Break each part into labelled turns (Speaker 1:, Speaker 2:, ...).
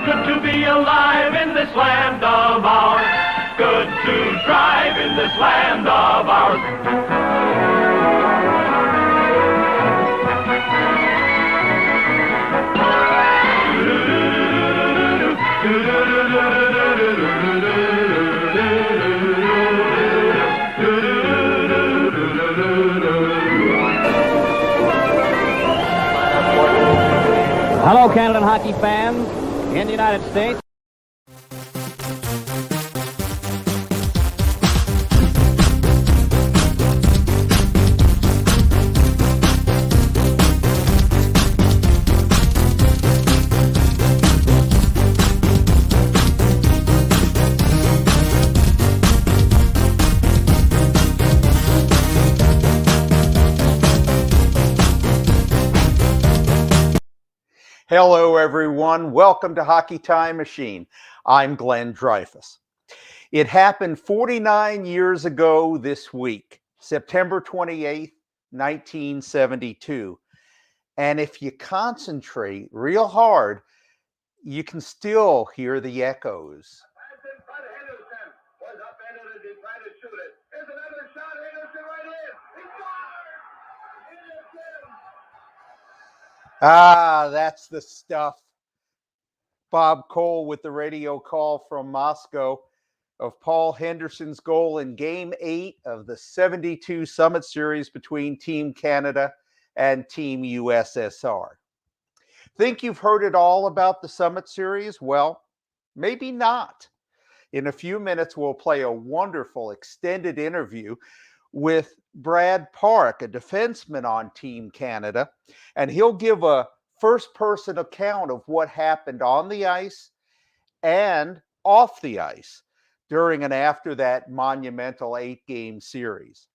Speaker 1: good to be alive in this land of ours. Good to drive in this land of ours.
Speaker 2: Hello, Canada hockey fans in the United States.
Speaker 3: Hello, everyone. Welcome to Hockey Time Machine. I'm Glenn Dreyfus. It happened 49 years ago this week, September 28th, 1972. And if you concentrate real hard, you can still hear the echoes. Ah, that's the stuff. Bob Cole with the radio call from Moscow of Paul Henderson's goal in Game 8 of the 72 Summit Series between Team Canada and Team USSR. Think you've heard it all about the Summit Series? Well, maybe not. In a few minutes, we'll play a wonderful extended interview with Brad Park, a defenseman on Team Canada, and he'll give a first-person account of what happened on the ice and off the ice during and after that monumental 8-game series.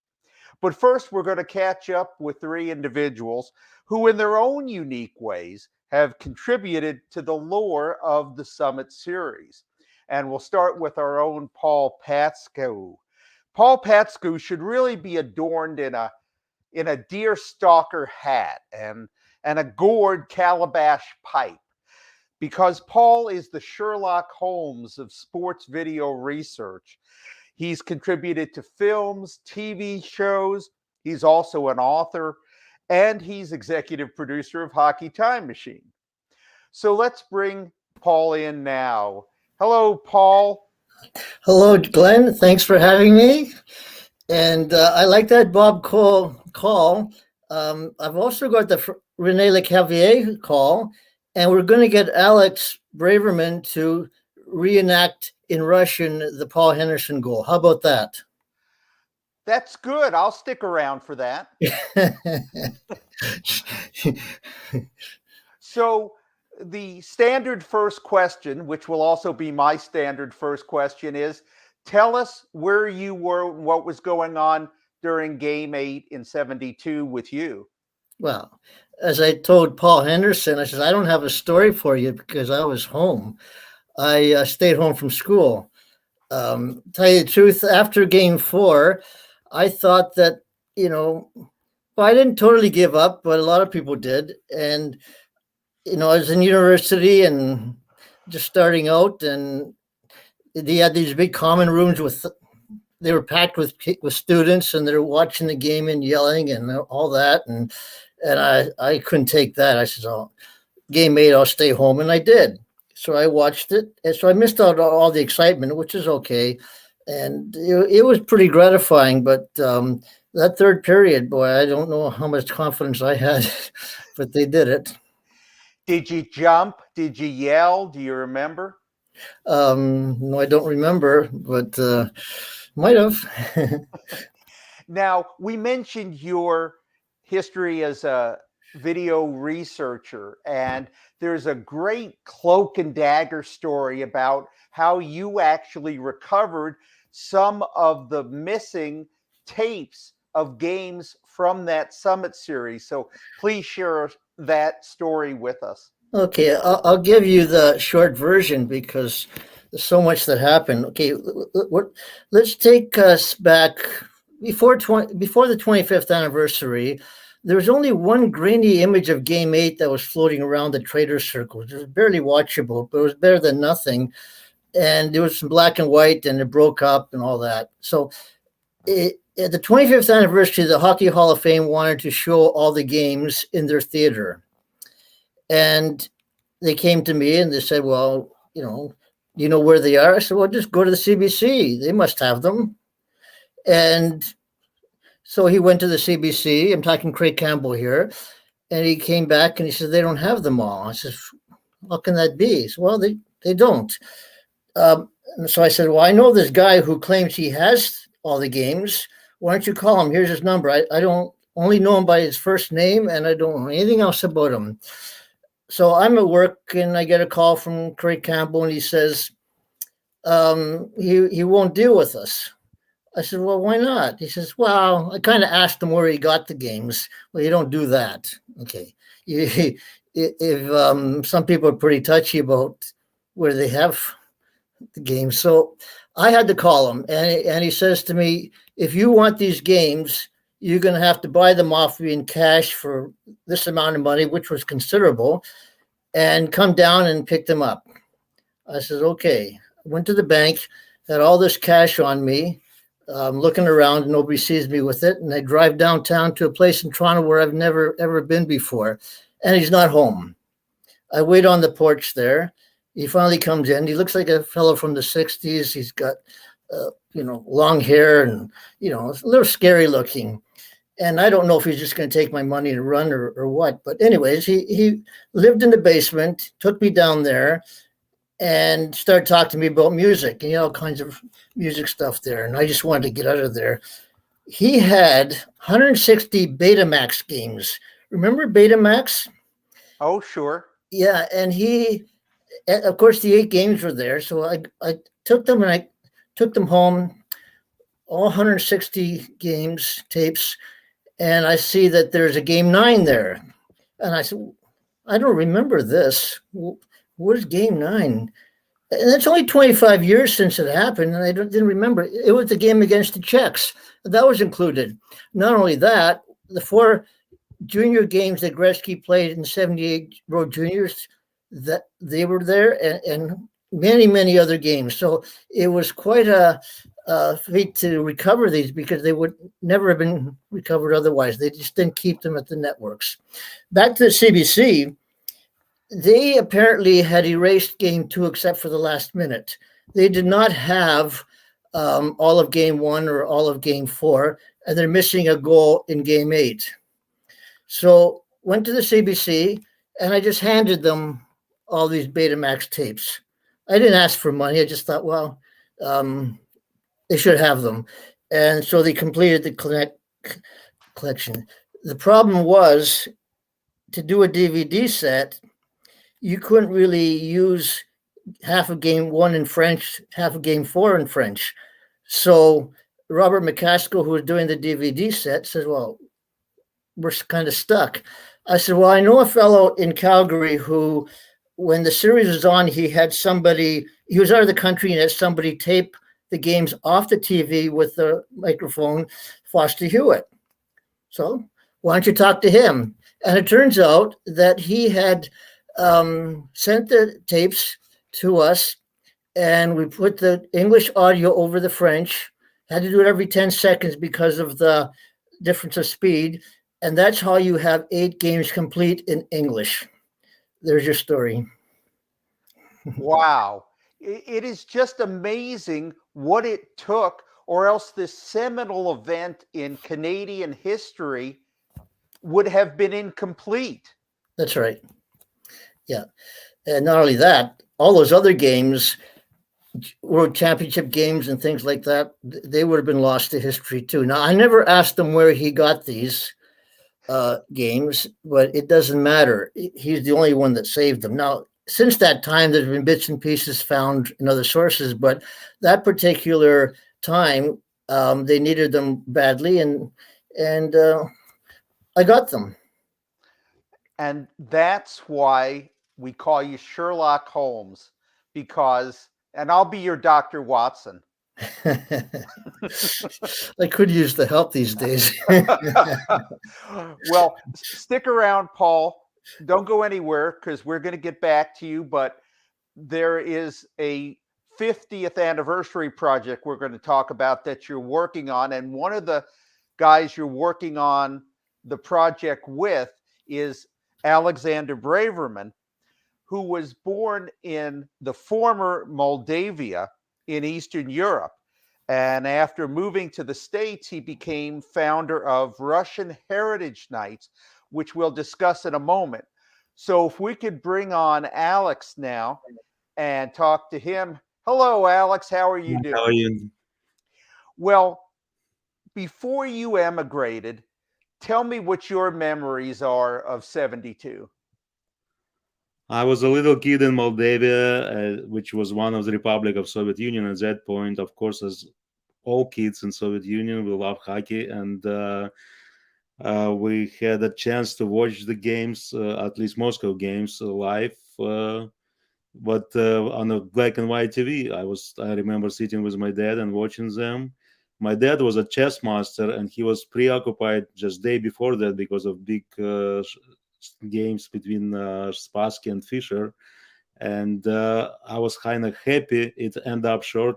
Speaker 3: But first, we're going to catch up with three individuals who, in their own unique ways, have contributed to the lore of the Summit Series. And we'll start with our own Paul Pascoe. Paul Pascoe should really be adorned in a deerstalker hat and a gourd calabash pipe, because Paul is the Sherlock Holmes of sports video research. He's contributed to films, TV shows. He's also an author, and he's executive producer of Hockey Time Machine. So let's bring Paul in now. Hello, Paul.
Speaker 4: Hello, Glenn. Thanks for having me. And I like that Bob Cole call. I've also got the Rene Lecavier call, and we're going to get Alex Braverman to reenact in Russian the Paul Henderson goal. How about that?
Speaker 3: That's good. I'll stick around for that. So the standard first question, which will also be my standard first question, is tell us where you were, what was going on during Game 8 in 72 with you.
Speaker 4: Well, as I told Paul Henderson, I said, I don't have a story for you because I was home. I stayed home from school. Tell you the truth, after Game 4, I thought that, well, I didn't totally give up, but a lot of people did. And, I was in university and just starting out, and they had these big common rooms they were packed with students, and they're watching the game and yelling and all that. And I couldn't take that. I said, oh, Game 8, I'll stay home. And I did. So I watched it. And so I missed out on all the excitement, which is okay. And it was pretty gratifying. But that third period, boy, I don't know how much confidence I had, but they did it.
Speaker 3: Did you jump? Did you yell? Do you remember?
Speaker 4: No, I don't remember, but might have.
Speaker 3: Now, we mentioned your history as a video researcher, and there's a great cloak and dagger story about how you actually recovered some of the missing tapes of games from that Summit Series. So please share that story with us.
Speaker 4: Okay, I'll give you the short version because there's so much that happened. Okay, let's take us back before the 25th anniversary. there was only one grainy image of Game 8 that was floating around the trader circles. It was barely watchable, but it was better than nothing. And there was some black and white, and it broke up and all that. So at the 25th anniversary, the Hockey Hall of Fame wanted to show all the games in their theater. And they came to me and they said, well, you know where they are? I said, well, just go to the CBC. They must have them. And so he went to the CBC. I'm talking Craig Campbell here. And he came back and he said, they don't have them all. I said, how can that be? He said, well, they don't. And so I said, well, I know this guy who claims he has all the games. Why don't you call him? Here's his number. I don't only know him by his first name, and I don't know anything else about him. So I'm at work, and I get a call from Craig Campbell, and he says, he won't deal with us. I said, well, why not? He says, well, I kind of asked him where he got the games. Well, you don't do that. Okay. If some people are pretty touchy about where they have the games. So I had to call him, and he says to me, if you want these games, you're going to have to buy them off me in cash for this amount of money, which was considerable, and come down and pick them up. I said, okay. I went to the bank, had all this cash on me. I'm looking around, nobody sees me with it. And I drive downtown to a place in Toronto where I've never, ever been before. And he's not home. I wait on the porch there. He finally comes in. He looks like a fellow from the 60s. He's got, long hair and, a little scary looking. And I don't know if he's just going to take my money and run or what. But anyways, he lived in the basement, took me down there, and started talking to me about music and all kinds of music stuff there. And I just wanted to get out of there. He had 160 Betamax games. Remember Betamax?
Speaker 3: Oh, sure.
Speaker 4: Yeah. And of course, the 8 games were there. So I took them and I took them home, all 160 games, tapes. And I see that there's a game 9 there. And I said, I don't remember this. What is game 9? And it's only 25 years since it happened, and I didn't remember. It was the game against the Czechs. That was included. Not only that, the 4 junior games that Gretzky played in 78 World Juniors, that they were there, and many, many other games. So it was quite a feat to recover these because they would never have been recovered otherwise. They just didn't keep them at the networks. Back to the CBC. They apparently had erased game 2 except for the last minute. They did not have all of game 1 or all of game 4, and they're missing a goal in game 8. So went to the CBC, and I just handed them all these Betamax tapes. I didn't ask for money. I just thought, well, they should have them. And so they completed the collection. The problem was, to do a DVD set, you couldn't really use half of game 1 in French, half of game 4 in French. So Robert McCaskill, who was doing the DVD set, says, well, we're kind of stuck. I said, well, I know a fellow in Calgary who, when the series was on, he was out of the country and had somebody tape the games off the TV with the microphone, Foster Hewitt. So why don't you talk to him? And it turns out that he had sent the tapes to us, and we put the English audio over the French. Had to do it every 10 seconds because of the difference of speed. And that's how you have 8 games complete in English. There's your story.
Speaker 3: Wow. It is just amazing what it took, or else this seminal event in Canadian history would have been incomplete.
Speaker 4: That's right. Yeah. And not only that, all those other games, World Championship games and things like that, they would have been lost to history too. Now, I never asked him where he got these games, but it doesn't matter. He's the only one that saved them. Now, since that time, there's been bits and pieces found in other sources, but that particular time, they needed them badly, and I got them.
Speaker 3: And that's why we call you Sherlock Holmes, because, and I'll be your Dr. Watson.
Speaker 4: I could use the help these days.
Speaker 3: Well, stick around, Paul. Don't go anywhere because we're going to get back to you. But there is a 50th anniversary project we're going to talk about that you're working on. And one of the guys you're working on the project with is Alexander Braverman, who was born in the former Moldavia in Eastern Europe. And after moving to the States, he became founder of Russian Heritage Nights, which we'll discuss in a moment. So if we could bring on Alex now and talk to him. Hello, Alex. How are you doing?
Speaker 5: How are you?
Speaker 3: Well, before you emigrated, tell me what your memories are of 72.
Speaker 5: I was a little kid in Moldavia, which was one of the Republic of Soviet Union at that point. Of course, as all kids in Soviet Union, we love hockey, and we had a chance to watch the games, at least Moscow games, live. But on a black and white TV, I remember sitting with my dad and watching them. My dad was a chess master, and he was preoccupied just day before that because of big games between Spassky and Fischer. And I was kind of happy it ended up short.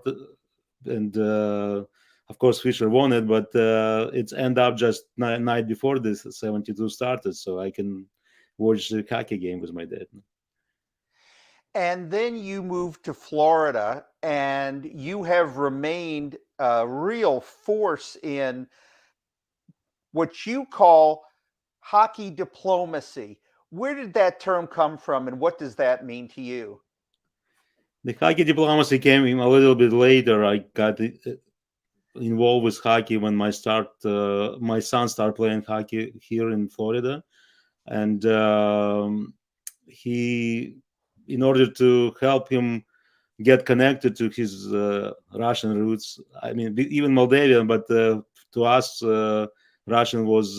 Speaker 5: And of course, Fischer won it, but it ended up just night before this 72 started, so I can watch the hockey game with my dad.
Speaker 3: And then you moved to Florida, and you have remained a real force in what you call hockey diplomacy. Where did that term come from, and what does that mean to you?
Speaker 5: The hockey diplomacy came in a little bit later. I got involved with hockey when my son started playing hockey here in Florida, and in order to help him get connected to his Russian roots, I mean, even Moldavian, but to us, Russian was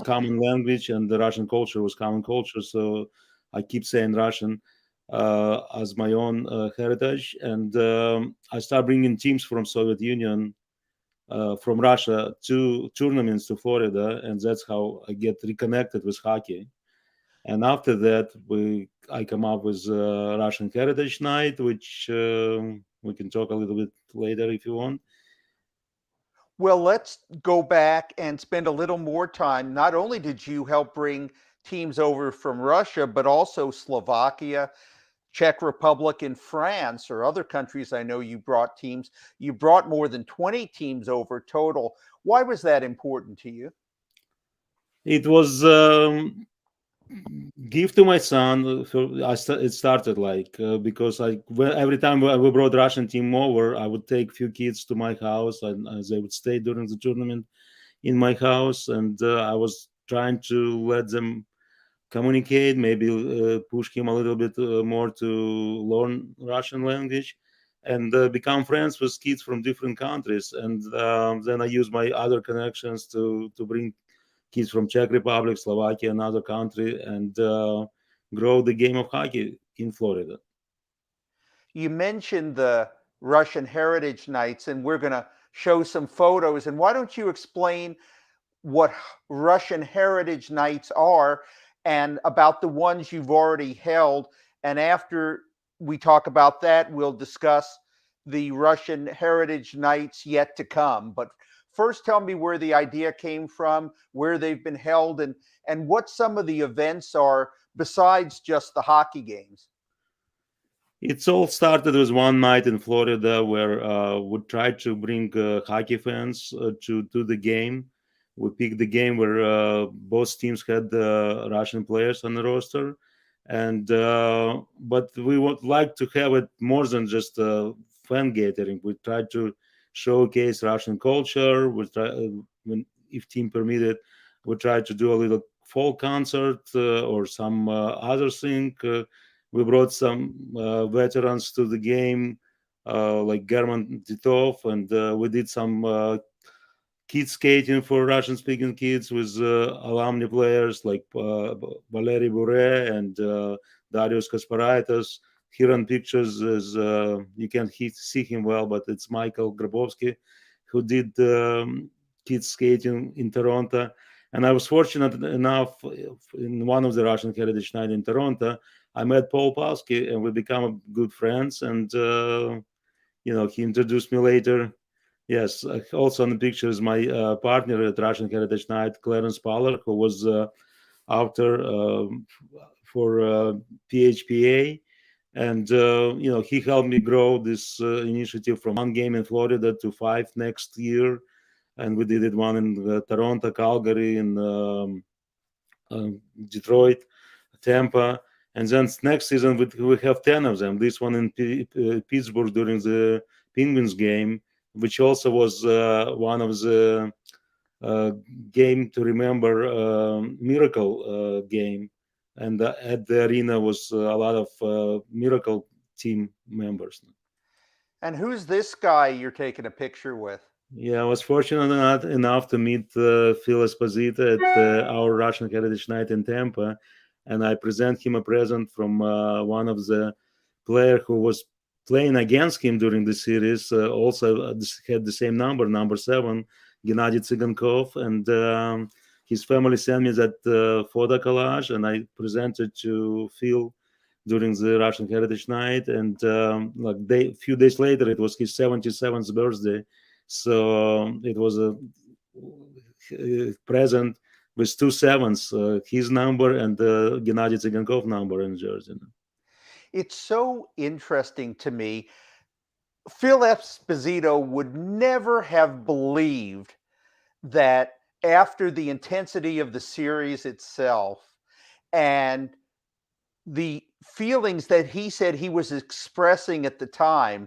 Speaker 5: common language, and the Russian culture was common culture. So I keep saying Russian as my own heritage. And I started bringing teams from Soviet Union, from Russia, to tournaments to Florida, and that's how I get reconnected with hockey. And after that, I come up with Russian Heritage Night, which we can talk a little bit later if you want.
Speaker 3: Well, let's go back and spend a little more time. Not only did you help bring teams over from Russia, but also Slovakia, Czech Republic, and France, or other countries I know you brought teams. You brought more than 20 teams over total. Why was that important to you?
Speaker 5: It was gift to my son. It started because every time we brought Russian team over, I would take few kids to my house, and they would stay during the tournament in my house, and I was trying to let them communicate, maybe push him a little bit more to learn Russian language, and become friends with kids from different countries. And then I use my other connections to bring kids from Czech Republic, Slovakia, another country, and grow the game of hockey in Florida.
Speaker 3: You mentioned the Russian Heritage Nights, and we're going to show some photos. And why don't you explain what Russian Heritage Nights are and about the ones you've already held? And after we talk about that, we'll discuss the Russian Heritage Nights yet to come. But first, tell me where the idea came from, where they've been held, and what some of the events are besides just the hockey games.
Speaker 5: It's all started with one night in Florida where we tried to bring hockey fans to the game. We picked the game where both teams had Russian players on the roster, and but we would like to have it more than just fan gathering. We tried to showcase Russian culture. We try, if team permitted, we tried to do a little folk concert or some other thing. We brought some veterans to the game, like German Titov, and we did some kids skating for Russian-speaking kids with alumni players like Valery Bure and Darius Kasparaitis. here on pictures is you can't see him well, but it's Michael Grabowski, who did kids skating in Toronto. And I was fortunate enough in one of the Russian Heritage Night in Toronto, I met Paul Pascoe and we became good friends. And, he introduced me later. Yes, also in the picture is my partner at Russian Heritage Night, Clarence Pollard, who was author for PHPA. And, he helped me grow this initiative from 1 game in Florida to 5 next year. And we did it one in Toronto, Calgary, in Detroit, Tampa. And then next season, we have 10 of them. This one in Pittsburgh during the Penguins game, which also was one of the game to remember miracle game. And at the arena was a lot of miracle team members.
Speaker 3: And who's this guy you're taking a picture with?
Speaker 5: Yeah, I was fortunate enough to meet Phil Esposito at our Russian Heritage Night in Tampa, and I present him a present from one of the players who was playing against him during the series. Also had the same number 7, Gennady Tsygankov, and his family sent me that photo collage, and I presented to Phil during the Russian Heritage Night. And few days later, it was his 77th birthday. So it was a present with 2 7s, his number and Gennady Tsygankov number in jersey.
Speaker 3: It's so interesting to me. Phil Esposito would never have believed that after the intensity of the series itself and the feelings that he said he was expressing at the time,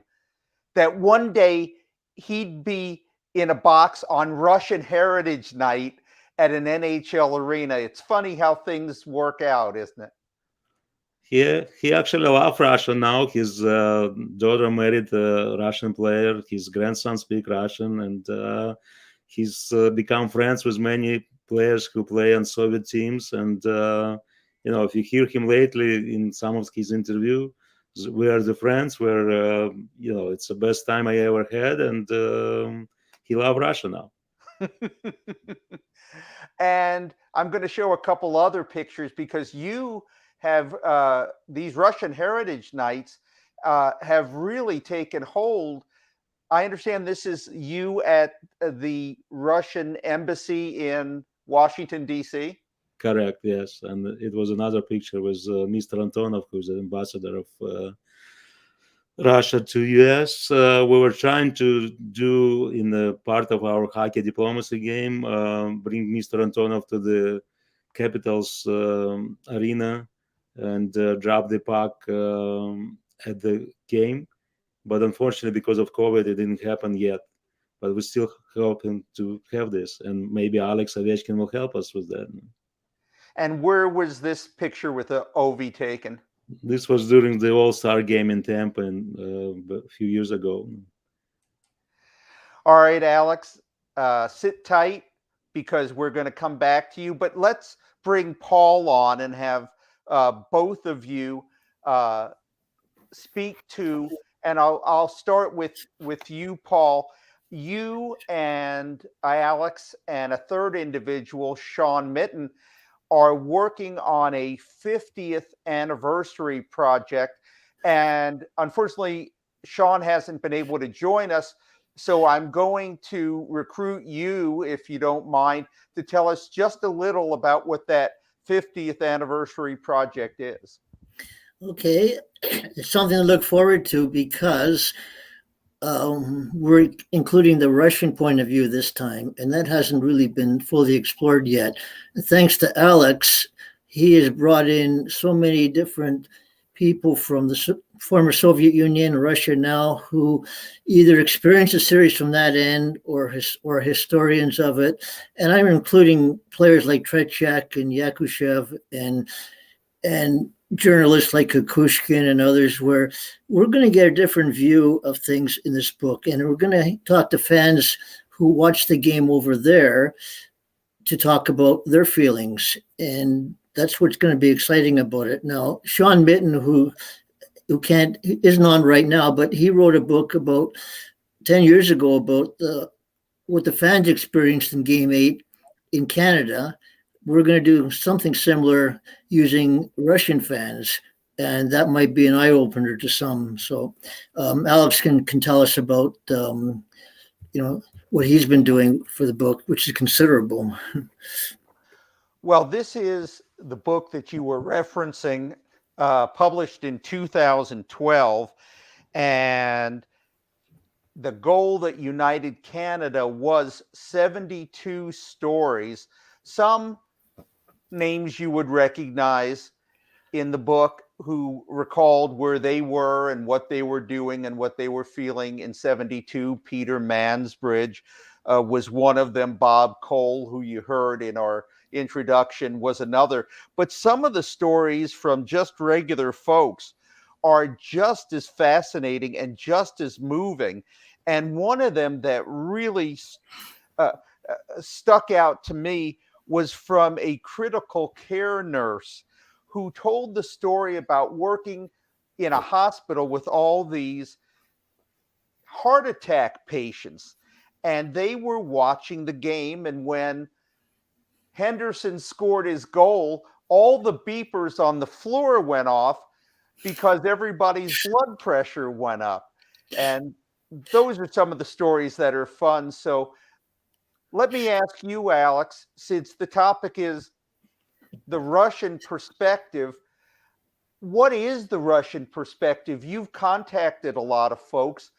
Speaker 3: that one day he'd be in a box on Russian Heritage Night at an NHL arena. It's funny how things work out, isn't it?
Speaker 5: He actually loves Russia now. His daughter married a Russian player. His grandson speaks Russian, and he's become friends with many players who play on Soviet teams. And if you hear him lately in some of his interviews, we are the friends where it's the best time I ever had, and he loves Russia now.
Speaker 3: And I'm going to show a couple other pictures because you have these Russian Heritage Nights have really taken hold. I understand this is you at the Russian Embassy in Washington, D.C.?
Speaker 5: Correct, yes. And it was another picture with Mr. Antonov, who's the ambassador of Russia to US. We were trying to do, in the part of our hockey diplomacy game, bring Mr. Antonov to the Capitals arena and drop the puck at the game. But unfortunately, because of COVID, it didn't happen yet. But we're still hoping to have this. And maybe Alex Ovechkin will help us with that.
Speaker 3: And where was this picture with the OV taken?
Speaker 5: This was during the All-Star game in Tampa a few years ago.
Speaker 3: All right, Alex, sit tight because we're going to come back to you. But let's bring Paul on and have both of you speak to, and I'll start with you, Paul. You and Alex and a third individual, Sean Mitten, are working on a 50th anniversary project. And unfortunately, Sean hasn't been able to join us. So I'm going to recruit you, if you don't mind, to tell us just a little about what that 50th anniversary project is.
Speaker 4: Okay. It's something to look forward to because we're including the Russian point of view this time, and that hasn't really been fully explored yet. And thanks to Alex, he has brought in so many different people from the former Soviet Union, Russia now, who either experienced the series from that end or historians of it. And I'm including players like Tretiak and Yakushev and journalists like Kukushkin and others, where we're going to get a different view of things in this book. And we're going to talk to fans who watch the game over there to talk about their feelings. And that's what's going to be exciting about it. Now, Sean Mitten, who who isn't on right now, but he wrote a book about 10 years ago about what the fans experienced in Game 8 in Canada. We're going to do something similar using Russian fans, and that might be an eye-opener to some. So Alex can tell us about what he's been doing for the book, which is considerable.
Speaker 3: Well, this is the book that you were referencing, published in 2012, and the goal that united Canada was 72 stories. Some names you would recognize in the book who recalled where they were and what they were doing and what they were feeling in 72. Peter Mansbridge was one of them. Bob Cole, who you heard in our introduction, was another. But some of the stories from just regular folks are just as fascinating and just as moving. And one of them that really stuck out to me was from a critical care nurse who told the story about working in a hospital with all these heart attack patients. And they were watching the game. And when Henderson scored his goal, all the beepers on the floor went off because everybody's blood pressure went up. And those are some of the stories that are fun. So let me ask you, Alex, since the topic is the Russian perspective, what is the Russian perspective? You've contacted a lot of folks.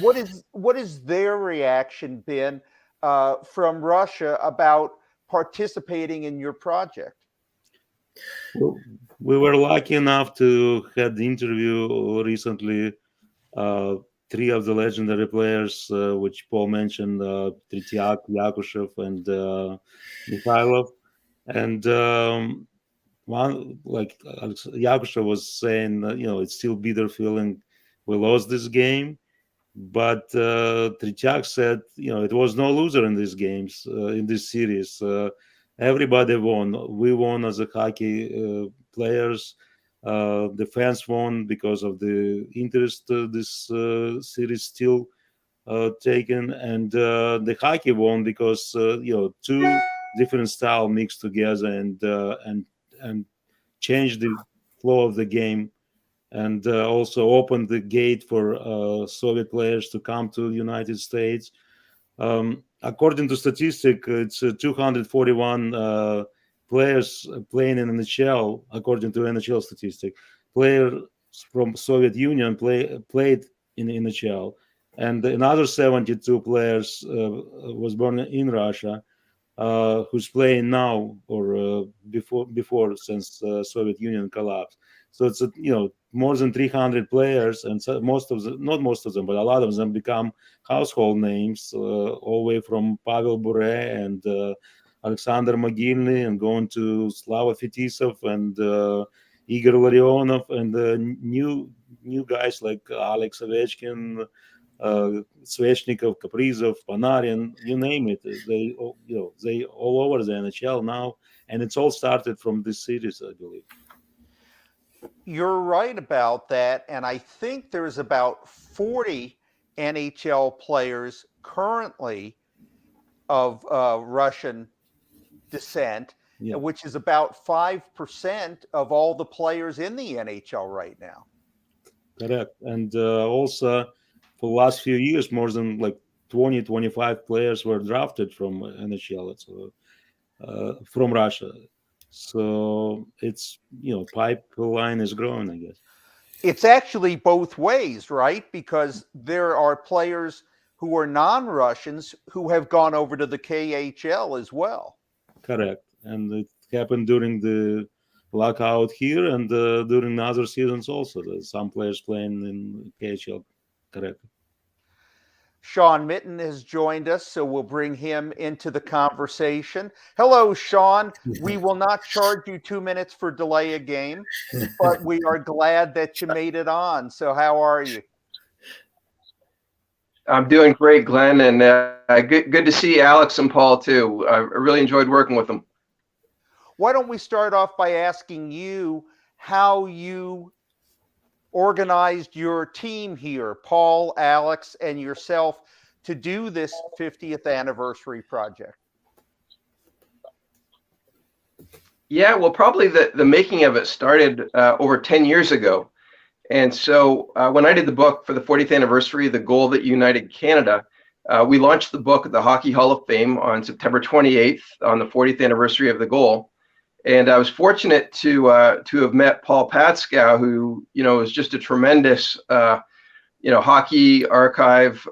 Speaker 3: What is their reaction been from Russia about participating in your project?
Speaker 5: Well, we were lucky enough to have the interview recently. Three of the legendary players, which Paul mentioned, Tretiak, Yakushev, and Mikhailov. And one, like Yakushev was saying, it's still bitter feeling we lost this game. But Tretiak said, it was no loser in these games, in this series. Everybody won. We won as a hockey players. The fans won because of the interest this series still taken, and the hockey won because two different styles mixed together and changed the flow of the game, and also opened the gate for Soviet players to come to the United States. According to statistic, it's 241 players playing in NHL, according to NHL statistic. Players from Soviet Union played in NHL, and another 72 players was born in Russia, who's playing now or before since Soviet Union collapsed. So it's more than 300 players, and so not most of them, but a lot of them become household names, all the way from Pavel Bure and Alexander Mogilny, and going to Slava Fetisov and Igor Larionov, and new guys like Alex Ovechkin, Svechnikov, Kaprizov, Panarin, you name it. They all over the NHL now, and it's all started from this series, I believe.
Speaker 3: You're right about that, and I think there's about 40 NHL players currently of Russian descent, which is about 5% of all the players in the NHL right now. Correct.
Speaker 5: And also for the last few years, more than 20, 25 players were drafted from NHL, from Russia. So it's, pipeline is growing, I guess.
Speaker 3: It's actually both ways, right? Because there are players who are non-Russians who have gone over to the KHL as well.
Speaker 5: Correct. And it happened during the lockout here and during other seasons also. There's some players playing in KHL. Correct.
Speaker 3: Sean Mitten has joined us, so we'll bring him into the conversation. Hello, Sean. We will not charge you 2 minutes for delay a game, but we are glad that you made it on. So how are you?
Speaker 6: I'm doing great, Glenn, and good to see Alex and Paul, too. I really enjoyed working with them.
Speaker 3: Why don't we start off by asking you how you organized your team here, Paul, Alex, and yourself, to do this 50th anniversary project?
Speaker 6: Yeah, well, probably the making of it started over 10 years ago. And so when I did the book for the 40th anniversary, The Goal That United Canada, we launched the book at the Hockey Hall of Fame on September 28th on the 40th anniversary of the goal. And I was fortunate to have met Paul Pascoe, who, is just a tremendous, hockey archive,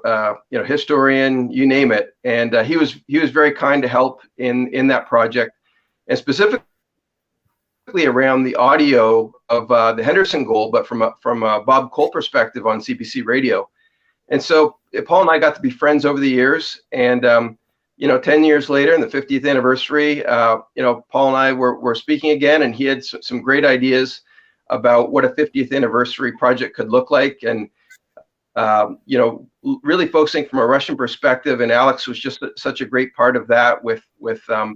Speaker 6: historian, you name it. And he was very kind to help in that project, and specifically around the audio of the Henderson goal, but from a Bob Cole perspective on CBC radio. And so Paul and I got to be friends over the years. And 10 years later, in the 50th anniversary, Paul and I were speaking again, and he had some great ideas about what a 50th anniversary project could look like, and really focusing from a Russian perspective. And Alex was just such a great part of that with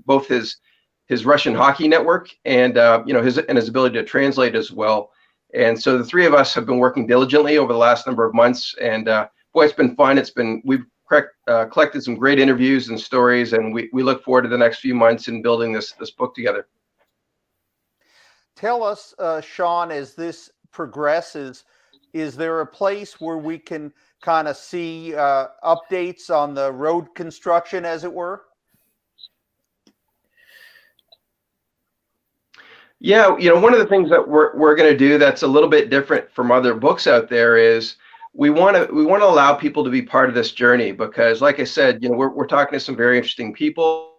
Speaker 6: both his Russian hockey network and his ability to translate as well. And so the three of us have been working diligently over the last number of months, and boy, it's been fun. We've collected some great interviews and stories, and we look forward to the next few months in building this book together.
Speaker 3: Tell us, Sean, as this progresses, is there a place where we can kind of see updates on the road construction, as it were?
Speaker 6: Yeah, one of the things that we're going to do that's a little bit different from other books out there is we want to allow people to be part of this journey, because, like I said, we're talking to some very interesting people,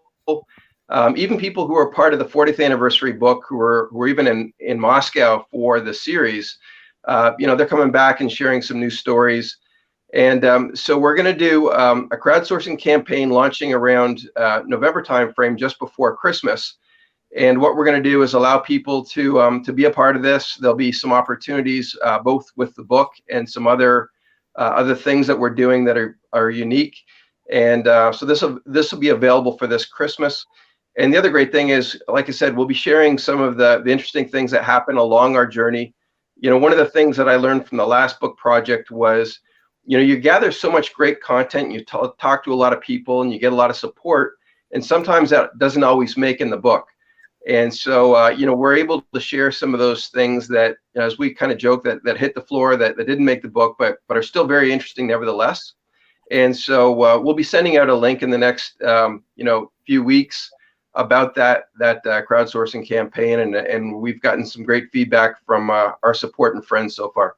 Speaker 6: even people who are part of the 40th anniversary book, who were even in Moscow for the series. They're coming back and sharing some new stories. And so we're going to do a crowdsourcing campaign launching around November timeframe, just before Christmas. And what we're going to do is allow people to be a part of this. There'll be some opportunities, both with the book and some other things that we're doing that are unique. And so this will be available for this Christmas. And the other great thing is, like I said, we'll be sharing some of the interesting things that happen along our journey. One of the things that I learned from the last book project was, you gather so much great content, you talk to a lot of people, and you get a lot of support. And sometimes that doesn't always make in the book. And so, we're able to share some of those things that, as we kind of joke, that hit the floor, that didn't make the book, but are still very interesting nevertheless. And so we'll be sending out a link in the next, few weeks about that crowdsourcing campaign. And we've gotten some great feedback from our support and friends so far.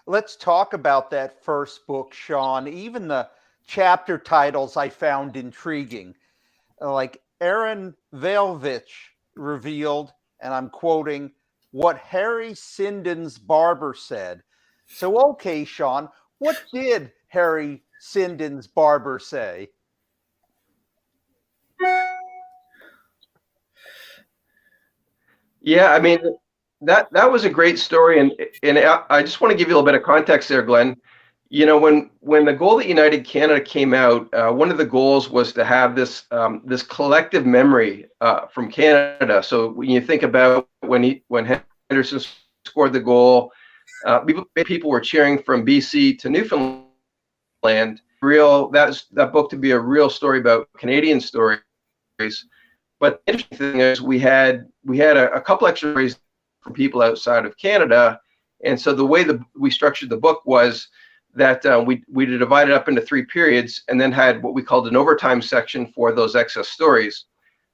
Speaker 3: Let's talk about that first book, Sean. Even the chapter titles I found intriguing, like Aaron Velvich revealed, and I'm quoting, what Harry Sinden's barber said. So, okay, Sean, what did Harry Sinden's barber say?
Speaker 6: Yeah, I mean, that was a great story. And I just want to give you a little bit of context there, Glenn. When the Goal That United Canada came out, one of the goals was to have this collective memory from Canada. So when you think about when Henderson scored the goal, people were cheering from BC to Newfoundland. That book to be a real story about Canadian stories. But the interesting thing is we had a couple extra stories from people outside of Canada, and so the way we structured the book was that we divided up into 3 periods, and then had what we called an overtime section for those excess stories.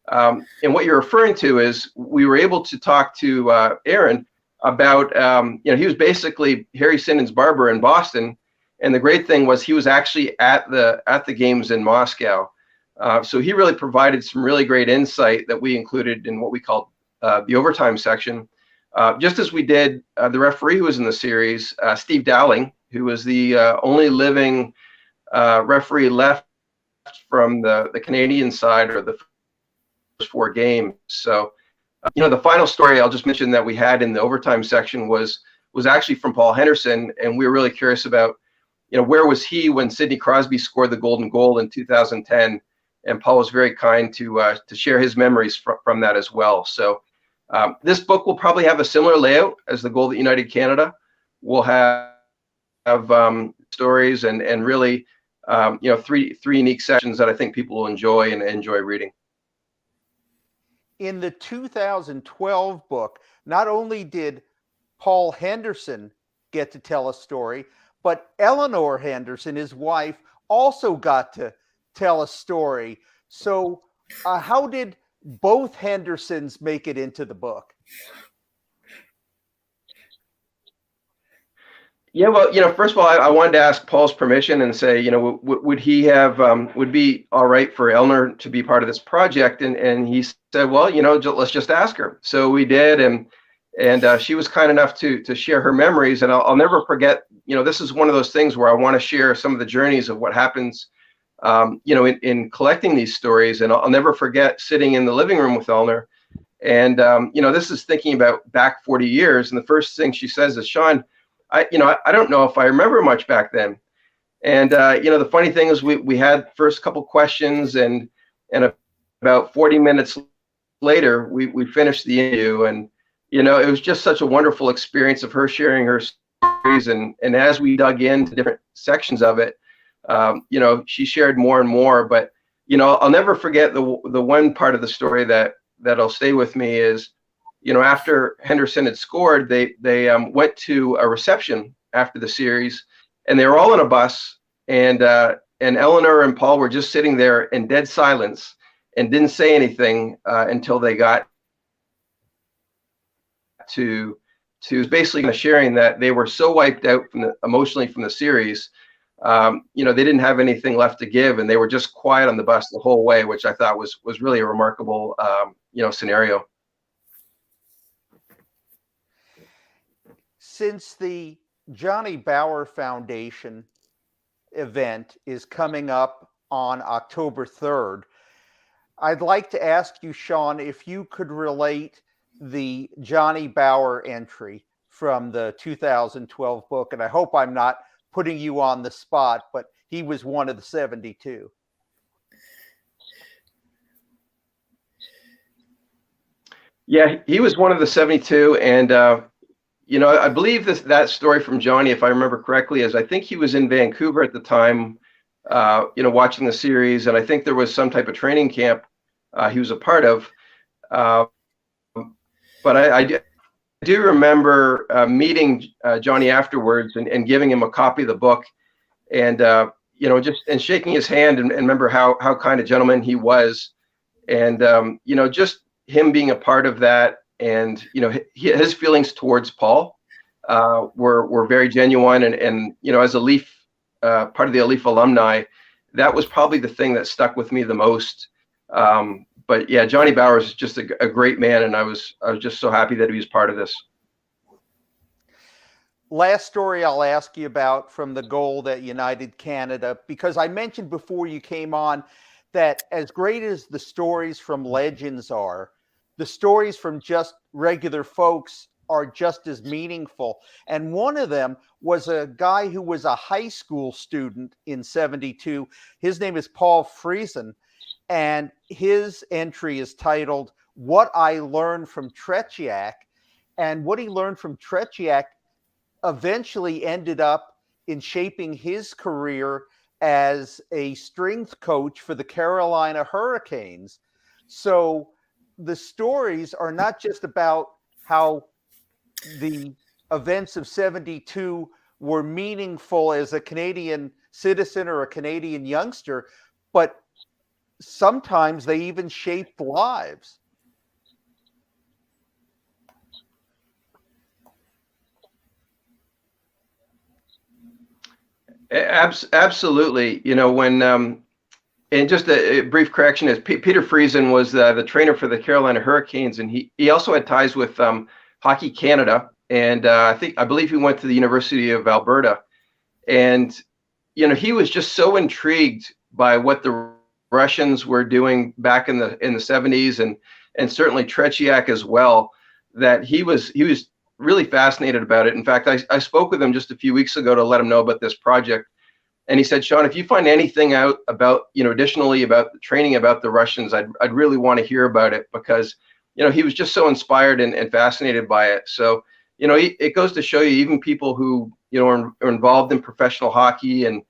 Speaker 6: And what you're referring to is we were able to talk to Aaron about, he was basically Harry Sinden's barber in Boston, and the great thing was he was actually at the games in Moscow. So he really provided some really great insight that we included in what we called the overtime section. Just as we did the referee who was in the series, Steve Dowling, who was the only living referee left from the Canadian side, or the first 4 games. So, the final story I'll just mention that we had in the overtime section was actually from Paul Henderson, and we were really curious about, where was he when Sidney Crosby scored the golden goal in 2010, and Paul was very kind to share his memories from that as well. So, This book will probably have a similar layout as the Goal That United Canada. We'll have stories and really three unique sections that I think people will enjoy and enjoy reading.
Speaker 3: In the 2012 book, not only did Paul Henderson get to tell a story, but Eleanor Henderson, his wife, also got to tell a story. So how did both Hendersons make it into the book?
Speaker 6: Yeah, well, first of all, I wanted to ask Paul's permission and say, would he have, would be all right for Eleanor to be part of this project? And he said, well, let's just ask her. So we did, and she was kind enough to share her memories. And I'll never forget, this is one of those things where I want to share some of the journeys of what happens, in collecting these stories. And I'll never forget sitting in the living room with Eleanor. And, this is thinking about back 40 years. And the first thing she says is, Sean, I don't know if I remember much back then. And, the funny thing is we had first couple questions and about 40 minutes later, we finished the interview, and, it was just such a wonderful experience of her sharing her stories. And as we dug into different sections of it, she shared more and more, but, I'll never forget the one part of the story that'll stay with me is, after Henderson had scored, they went to a reception after the series, and they were all in a bus, and Eleanor and Paul were just sitting there in dead silence and didn't say anything until they got to basically kind of sharing that they were so wiped out emotionally from the series, they didn't have anything left to give, and they were just quiet on the bus the whole way, which I thought was really a remarkable scenario.
Speaker 3: Since the Johnny Bauer Foundation event is coming up on October 3rd, I'd like to ask you, Sean, if you could relate the Johnny Bauer entry from the 2012 book. And I hope I'm not putting you on the spot, but he was one of the 72.
Speaker 6: Yeah, he was one of the 72. And, I believe that story from Johnny, if I remember correctly, is I think he was in Vancouver at the time, watching the series. And I think there was some type of training camp he was a part of. But I do remember meeting Johnny afterwards and giving him a copy of the book, and and shaking his hand and remember how kind a gentleman he was, and just him being a part of that, and his feelings towards Paul were very genuine, and as a Leaf part of the Leaf alumni, that was probably the thing that stuck with me the most. But yeah, Johnny Bauer is just a great man, and I was just so happy that he was part of this.
Speaker 3: Last story I'll ask you about from the Goal That United Canada, because I mentioned before you came on that as great as the stories from legends are, the stories from just regular folks are just as meaningful. And one of them was a guy who was a high school student in 72. His name is Paul Friesen. And his entry is titled "What I Learned from Tretiak." And what he learned from Tretiak eventually ended up in shaping his career as a strength coach for the Carolina Hurricanes. So the stories are not just about how the events of 72 were meaningful as a Canadian citizen or a Canadian youngster, but sometimes they even shaped lives.
Speaker 6: Absolutely. When and just a brief correction is Peter Friesen was the trainer for the Carolina Hurricanes, and he also had ties with Hockey Canada, and I believe he went to the University of Alberta, and he was just so intrigued by what the Russians were doing back in the 70s, and certainly Tretiak as well, that he was really fascinated about it. In fact, I spoke with him just a few weeks ago to let him know about this project, and he said, Sean, if you find anything out about additionally about the training about the Russians, I'd really want to hear about it, because he was just so inspired and fascinated by it. So, it goes to show you, even people who, are involved in professional hockey, and,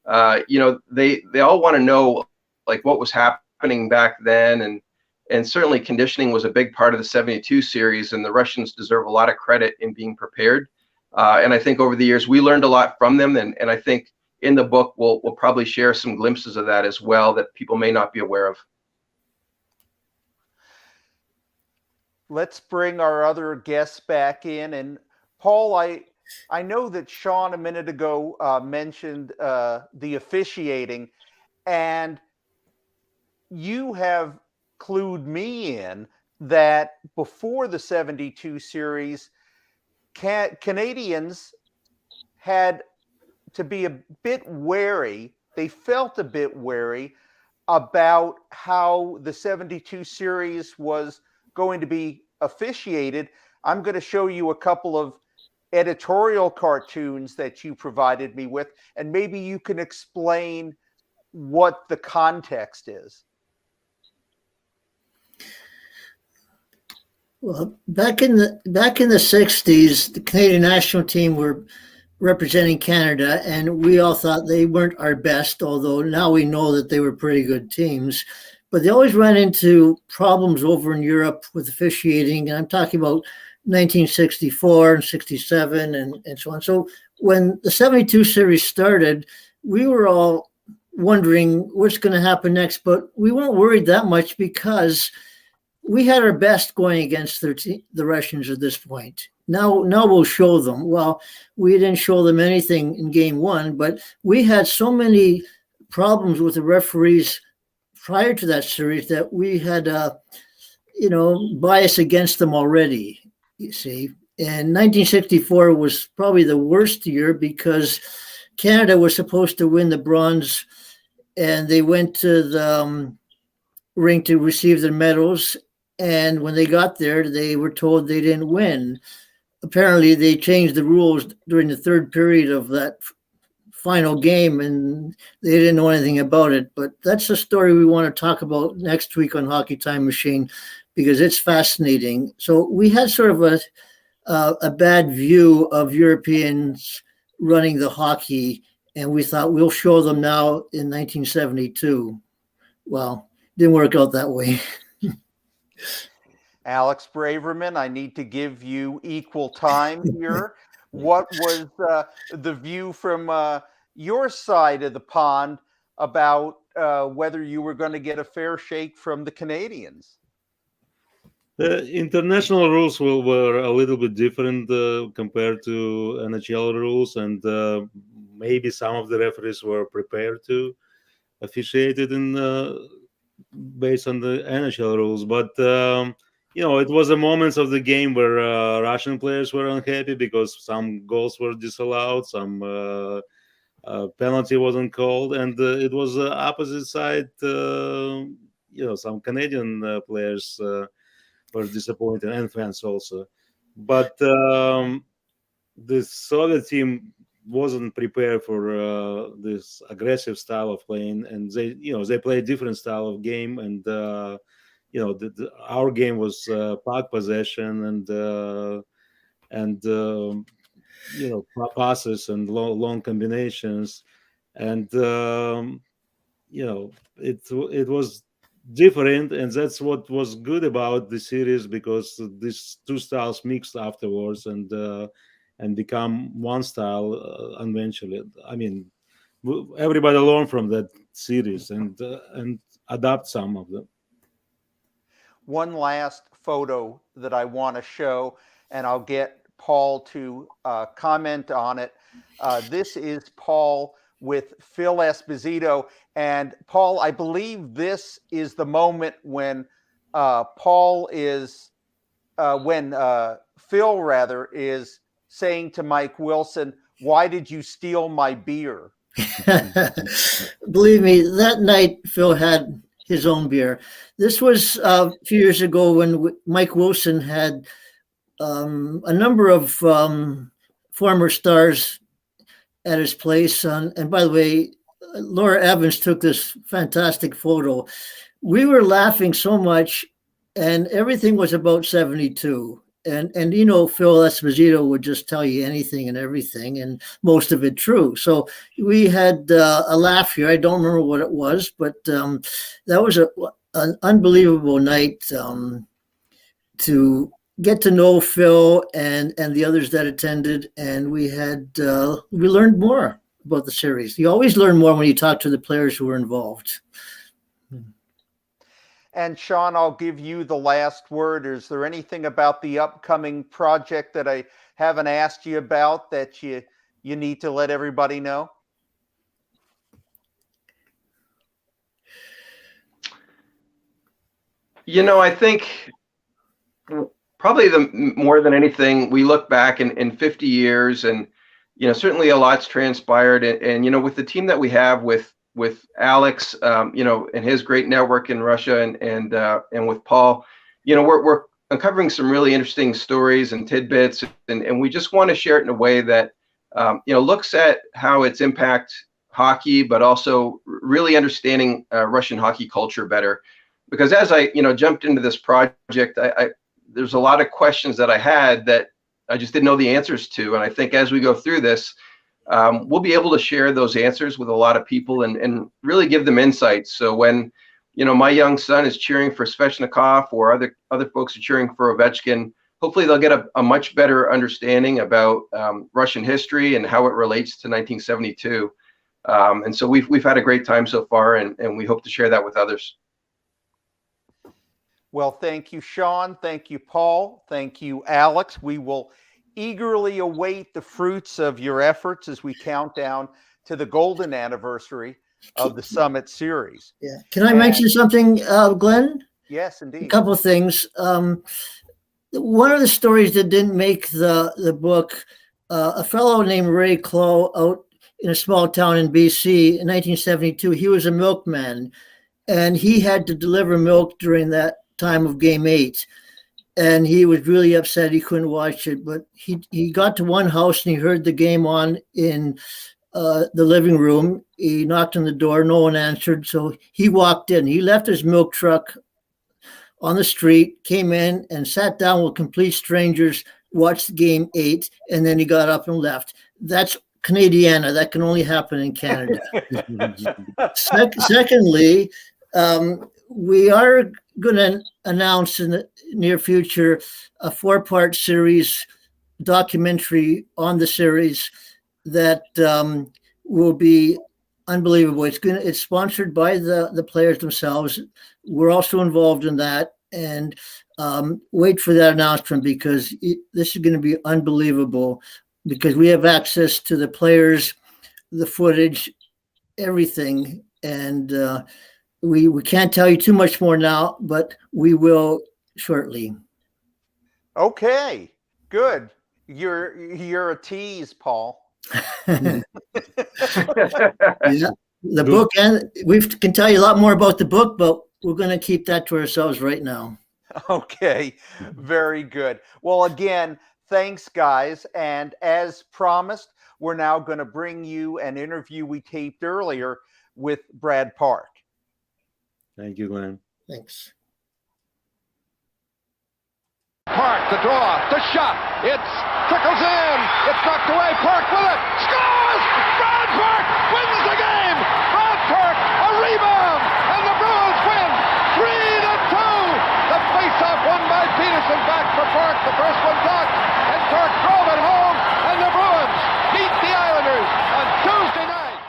Speaker 6: they all want to know, like, what was happening back then. And certainly conditioning was a big part of the 72 series, and the Russians deserve a lot of credit in being prepared. And I think over the years, we learned a lot from them. And I think in the book, we'll probably share some glimpses of that as well that people may not be aware of.
Speaker 3: Let's bring our other guests back in. And Paul, I know that Sean a minute ago mentioned the officiating, and you have clued me in that before the 72 series, Canadians had to be a bit wary. They felt a bit wary about how the 72 series was going to be officiated. I'm going to show you a couple of editorial cartoons that you provided me with, and maybe you can explain what the context is.
Speaker 4: Well, back in the 60s, the Canadian national team were representing Canada, and we all thought they weren't our best, although now we know that they were pretty good teams. But they always ran into problems over in Europe with officiating, and I'm talking about 1964 and 67 and so on. So when the 72 series started, we were all wondering what's going to happen next, but we weren't worried that much because we had our best going against the Russians at this point. Now we'll show them. Well, we didn't show them anything in game one, but we had so many problems with the referees prior to that series that we had, bias against them already, you see. And 1964 was probably the worst year because Canada was supposed to win the bronze, and they went to the ring to receive their medals. And when they got there, they were told they didn't win. Apparently, they changed the rules during the third period of that final game, and they didn't know anything about it. But that's a story we want to talk about next week on Hockey Time Machine because it's fascinating. So we had sort of a bad view of Europeans running the hockey, and we thought we'll show them now in 1972. Well, didn't work out that way.
Speaker 3: Alex Braverman, I need to give you equal time here. What was the view from your side of the pond about whether you were going to get a fair shake from the Canadians?
Speaker 5: The international rules were a little bit different compared to NHL rules, and maybe some of the referees were prepared to officiate it based on the NHL rules. But it was a moments of the game where Russian players were unhappy because some goals were disallowed, some penalty wasn't called, and it was the opposite side. Some Canadian players were disappointed, and fans also. But the Soviet team wasn't prepared for this aggressive style of playing, and they play a different style of game, and our game was puck possession and passes and long combinations, and it was different, and that's what was good about the series, because these two styles mixed afterwards and become one style eventually. I mean, everybody learned from that series and adapt some of them.
Speaker 3: One last photo that I want to show, and I'll get Paul to comment on it. This is Paul with Phil Esposito. And Paul, I believe this is the moment when Phil is saying to Mike Wilson, "Why did you steal my beer?"
Speaker 4: Believe me, that night Phil had his own beer. This was a few years ago when Mike Wilson had a number of former stars at his place. And by the way, Laura Evans took this fantastic photo. We were laughing so much and everything was about 72. And you know, Phil Esposito would just tell you anything and everything, and most of it true. So we had a laugh here. I don't remember what it was, but that was an unbelievable night to get to know Phil and the others that attended, and we learned more about the series. You always learn more when you talk to the players who were involved.
Speaker 3: And Sean, I'll give you the last word. Is there anything about the upcoming project that I haven't asked you about that you need to let everybody know?
Speaker 6: You know, I think probably more than anything, we look back in 50 years, and you know, certainly a lot's transpired, and you know, with the team that we have with Alex, you know, and his great network in Russia, and with Paul, you know, we're uncovering some really interesting stories and tidbits, and we just want to share it in a way that you know, looks at how it's impact hockey, but also really understanding Russian hockey culture better. Because as I, you know, jumped into this project, there's a lot of questions that I had that I just didn't know the answers to, and I think as we go through this, we'll be able to share those answers with a lot of people and really give them insights. So when, you know, my young son is cheering for Svechnikov, or other folks are cheering for Ovechkin, hopefully they'll get a much better understanding about Russian history and how it relates to 1972. And so we've had a great time so far, and we hope to share that with others.
Speaker 3: Well, thank you, Sean. Thank you, Paul. Thank you, Alex. We will eagerly await the fruits of your efforts as we count down to the golden anniversary of the Summit Series.
Speaker 4: Yeah. Can I mention something, Glenn?
Speaker 3: Yes, indeed.
Speaker 4: A couple of things. One of the stories that didn't make the book, a fellow named Ray Clow out in a small town in BC in 1972, he was a milkman, and he had to deliver milk during that time of Game 8. And he was really upset he couldn't watch it. But he got to one house and he heard the game on in the living room. He knocked on the door. No one answered. So he walked in. He left his milk truck on the street, came in and sat down with complete strangers, watched Game 8, and then he got up and left. That's Canadiana. That can only happen in Canada. Secondly, we are going to announce in the near future a 4-part series documentary on the series that will be unbelievable. It's sponsored by the players themselves. We're also involved in that, and wait for that announcement, because this is going to be unbelievable, because we have access to the players, the footage, everything, and we can't tell you too much more now, but we will shortly.
Speaker 3: Okay, good. You're a tease, Paul.
Speaker 4: Yeah, the book, and we can tell you a lot more about the book, but we're going to keep that to ourselves right now.
Speaker 3: Okay, very good. Well, again, thanks, guys. And as promised, we're now going to bring you an interview we taped earlier with Brad Park.
Speaker 5: Thank you, Glenn.
Speaker 4: Thanks.
Speaker 7: Park, the draw, the shot. It trickles in. It's knocked away. Park with it. Scores! Brad Park wins the game. Brad Park, a rebound, and the Bruins win 3-2. The faceoff won by Peterson, back for Park. The first one blocked, and Park drove it home, and the Bruins beat the Islanders on Tuesday night.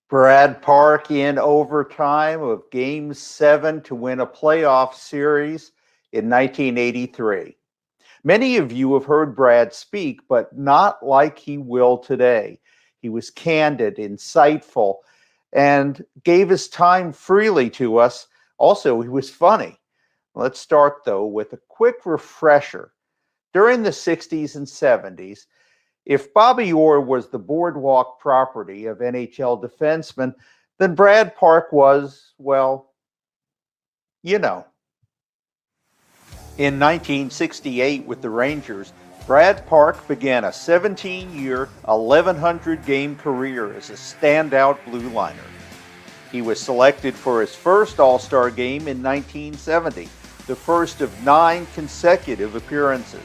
Speaker 3: Brad Park in overtime of Game 7 to win a playoff series in 1983. Many of you have heard Brad speak, but not like he will today. He was candid, insightful, and gave his time freely to us. Also, he was funny. Let's start, though, with a quick refresher. During the 60s and 70s, if Bobby Orr was the boardwalk property of NHL defensemen, then Brad Park was, well, you know. In 1968 with the Rangers, Brad Park began a 17-year, 1,100-game career as a standout blue liner. He was selected for his first All-Star game in 1970, the first of 9 consecutive appearances.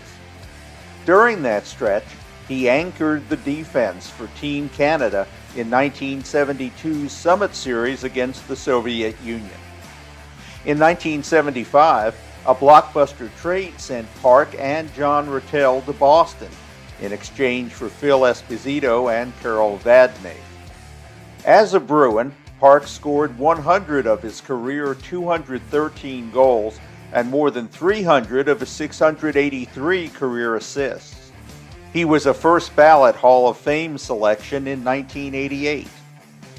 Speaker 3: During that stretch, he anchored the defense for Team Canada in 1972's Summit Series against the Soviet Union. In 1975, a blockbuster trade sent Park and John Ratel to Boston in exchange for Phil Esposito and Carol Vadnais. As a Bruin, Park scored 100 of his career 213 goals and more than 300 of his 683 career assists. He was a first ballot Hall of Fame selection in 1988.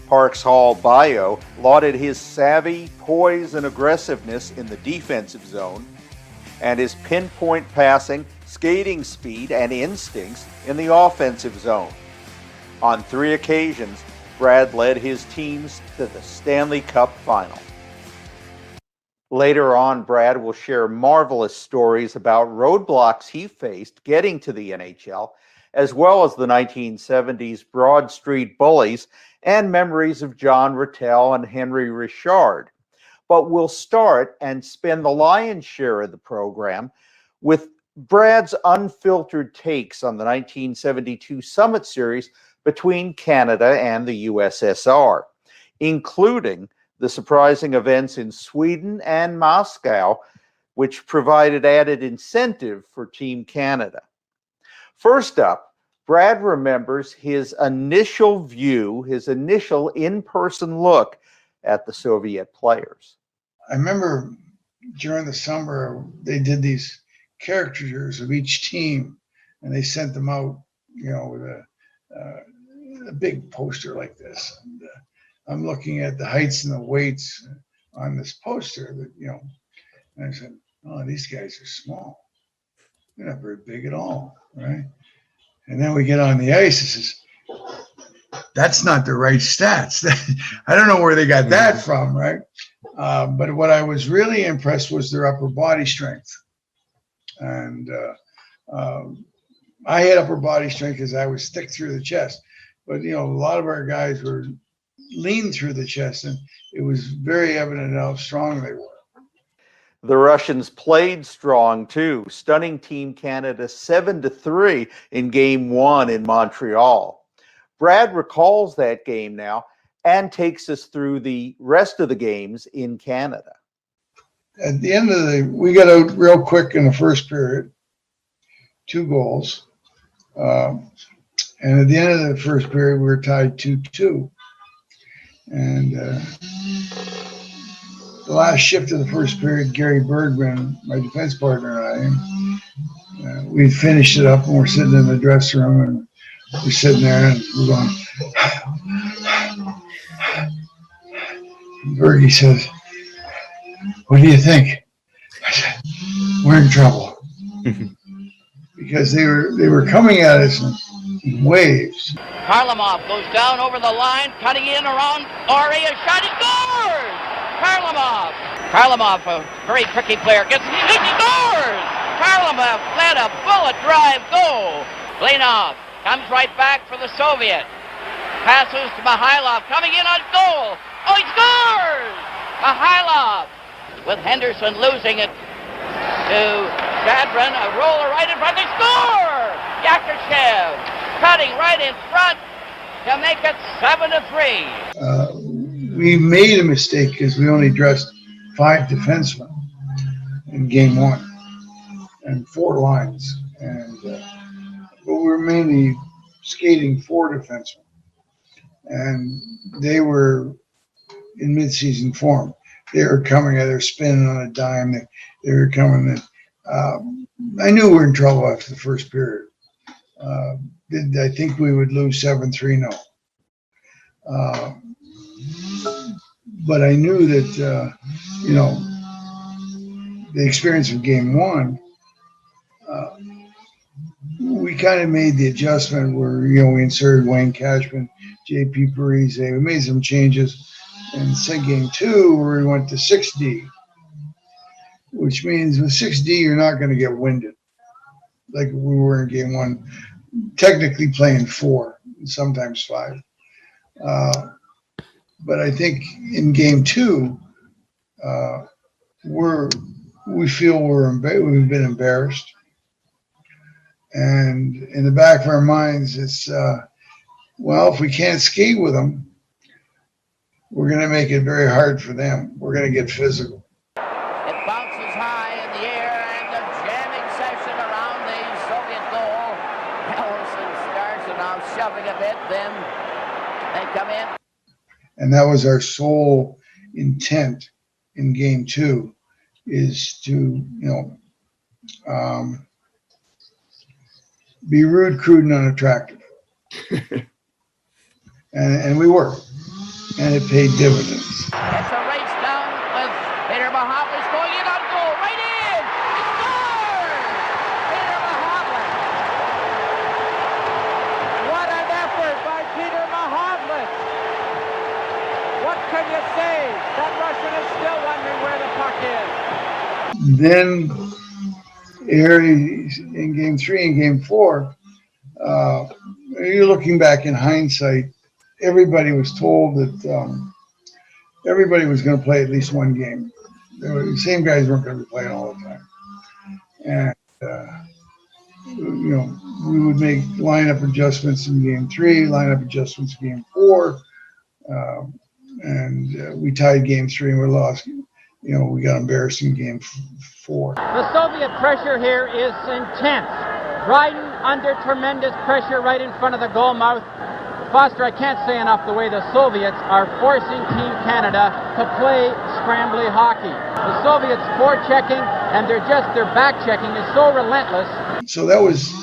Speaker 3: Park's Hall bio lauded his savvy, poise, and aggressiveness in the defensive zone, and his pinpoint passing, skating speed, and instincts in the offensive zone. On 3 occasions, Brad led his teams to the Stanley Cup final. Later on, Brad will share marvelous stories about roadblocks he faced getting to the NHL, as well as the 1970s Broad Street Bullies and memories of John Ratel and Henry Richard. But we'll start and spend the lion's share of the program with Brad's unfiltered takes on the 1972 Summit Series between Canada and the USSR, including the surprising events in Sweden and Moscow, which provided added incentive for Team Canada. First up, Brad remembers his initial view, his initial in-person look at the Soviet players.
Speaker 8: I remember during the summer, they did these caricatures of each team, and they sent them out, with a big poster like this. And, I'm looking at the heights and the weights on this poster that, and I said, oh, these guys are small. They're not very big at all, right? And then we get on the ice, it says, that's not the right stats. I don't know where they got that from, right? But what I was really impressed was their upper body strength. And I had upper body strength because I was thick through the chest. But, a lot of our guys were lean through the chest, and it was very evident how strong they were.
Speaker 3: The Russians played strong too, stunning Team Canada 7-3 in Game 1 in Montreal. Brad recalls that game now and takes us through the rest of the games in Canada.
Speaker 8: At the end of we got out real quick in the first period, 2 goals. And at the end of the first period, we were tied 2-2. And the last shift of the first period, Gary Bergman, my defense partner, and I, we finished it up, and we're sitting in the dressing room, and we're sitting there, and we're going. Bergie says, "What do you think?" I said, "We're in trouble," because they were coming at us in waves.
Speaker 9: Varlamov goes down over the line, cutting in around Ori, a shot, he scores! Varlamov, a very tricky player, he scores! Varlamov let a bullet drive go. Blinov comes right back for the Soviet. Passes to Mihailov, coming in on goal. Oh, he scores! Mihailov, with Henderson losing it to Shadron, a roller right in front, they score! Yakershev cutting right in front to make it 7-3.
Speaker 8: We made a mistake because we only dressed 5 defensemen in Game 1 and 4 lines, and but we were mainly skating 4 defensemen, and they were in mid-season form. They were coming at, they're spinning on a dime. They were coming in. I knew we were in trouble after the first period. I think we would lose 7-3, no. But I knew that, the experience of Game 1, we kind of made the adjustment where, we inserted Wayne Cashman, J.P. Parise. We made some changes. And Game 2, where we went to 6D, which means with 6D, you're not going to get winded like we were in Game 1, technically playing 4, sometimes 5. But I think in Game 2, we're we feel we've been embarrassed. And in the back of our minds, it's, well, if we can't ski with them, we're going to make it very hard for them. We're going to get physical.
Speaker 9: It bounces high in the air, and the jamming session around the Soviet goal. Ellison starts and now shoving a bit, then they come in.
Speaker 8: And that was our sole intent in game 2, is to, be rude, crude, and unattractive. and we were. And it paid dividends.
Speaker 9: It's a race down with Peter Mahovlich going in on goal, right in! Scores! Peter Mahovlich.
Speaker 2: What an effort by Peter Mahovlich. What can you say? That Russian is still wondering where the puck is.
Speaker 8: Then, in game 3 and game 4, you're looking back in hindsight, everybody was told that everybody was going to play at least one game. The same guys weren't going to be playing all the time. And, we would make lineup adjustments in game 3, lineup adjustments in game 4. And we tied game 3 and we lost. We got embarrassed in game 4.
Speaker 2: The Soviet pressure here is intense. Dryden under tremendous pressure right in front of the goal mouth. Foster, I can't say enough the way the Soviets are forcing Team Canada to play scrambly hockey. The Soviets forechecking and their back-checking is so relentless.
Speaker 8: So that was,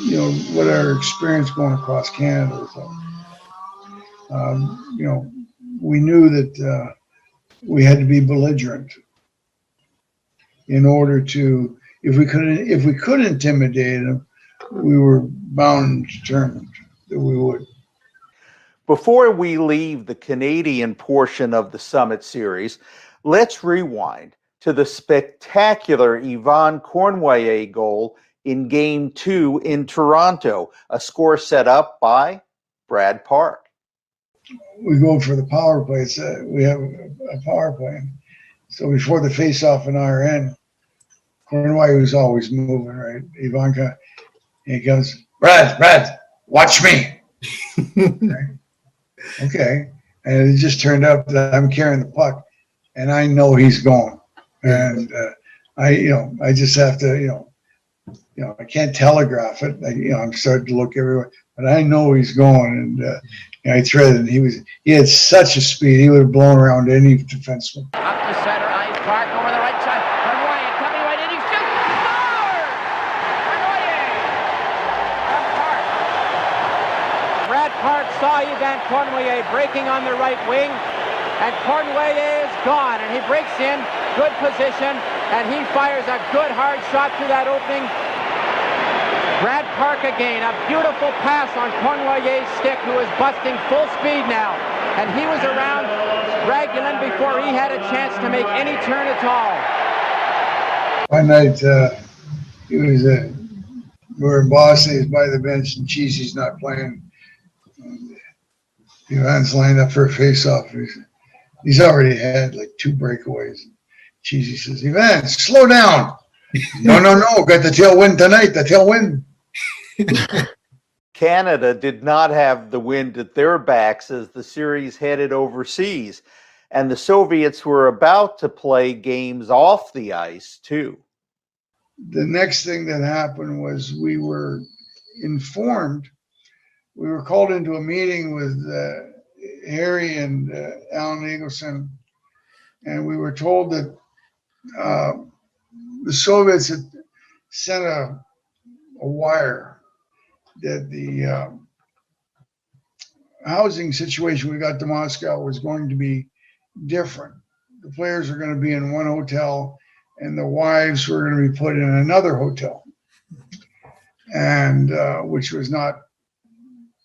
Speaker 8: what our experience going across Canada was like. We knew that we had to be belligerent in order to, if we could intimidate them, we were bound and determined that we would.
Speaker 3: Before we leave the Canadian portion of the Summit Series, let's rewind to the spectacular Yvonne Cornway goal in Game 2 in Toronto, a score set up by Brad Park.
Speaker 8: We go for the power play. We have a power play. So before the face-off in our end, Cornway was always moving, right? Yvonne, he goes, Brad, watch me. Okay. And it just turned out that I'm carrying the puck and I know he's going. And I just have to, I can't telegraph it. I'm starting to look everywhere, but I know he's going. And I threaded. He had such a speed. He would have blown around any defenseman.
Speaker 9: Up to center ice, Park over the right side. Cornway coming right in. He shoots. Scores! Cornway from Park.
Speaker 2: Brad Park saw Yvonne Cornway breaking on the right wing, and Cornway is gone, and he breaks in, good position, and he fires a good hard shot through that opening. Brad Park again, a beautiful pass on Cornway's stick, who is busting full speed now, and he was around Dragulin before he had a chance to make any turn at all.
Speaker 8: One night, we were in Boston, he's by the bench, and Cheesy's not playing. Yvonne's lined up for a face-off. He's already had like 2 breakaways. Cheesy says, Yvonne, slow down. No, got the tailwind tonight, the tailwind.
Speaker 3: Canada did not have the wind at their backs as the series headed overseas, and the Soviets were about to play games off the ice too.
Speaker 8: The next thing that happened was we were informed. We were called into a meeting with Harry and Alan Eagleson, and we were told that the Soviets had sent a wire that the housing situation we got to Moscow was going to be different. The players were going to be in one hotel and the wives were going to be put in another hotel, and which was not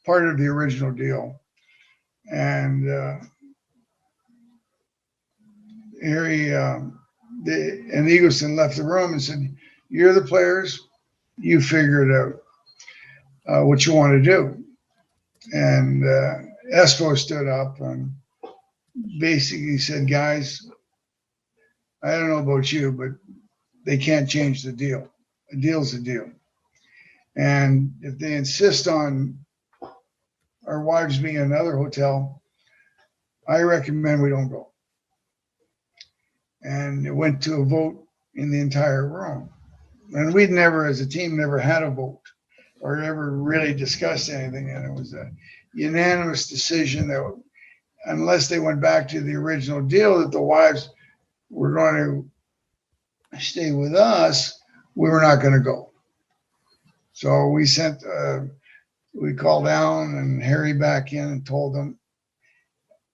Speaker 8: part of the original deal. And Harry and Eagleson left the room and said, "You're the players, you figure it out. What you want to do." And Espo stood up and basically said, "Guys, I don't know about you, but they can't change the deal. A deal's a deal. And if they insist on our wives being in another hotel, I recommend we don't go. And it went to a vote in the entire room. And we'd never, as a team, never had a vote or ever really discussed anything. And it was a unanimous decision that unless they went back to the original deal that the wives were going to stay with us, we were not going to go. So we sent, we called down and Harry back in and told them,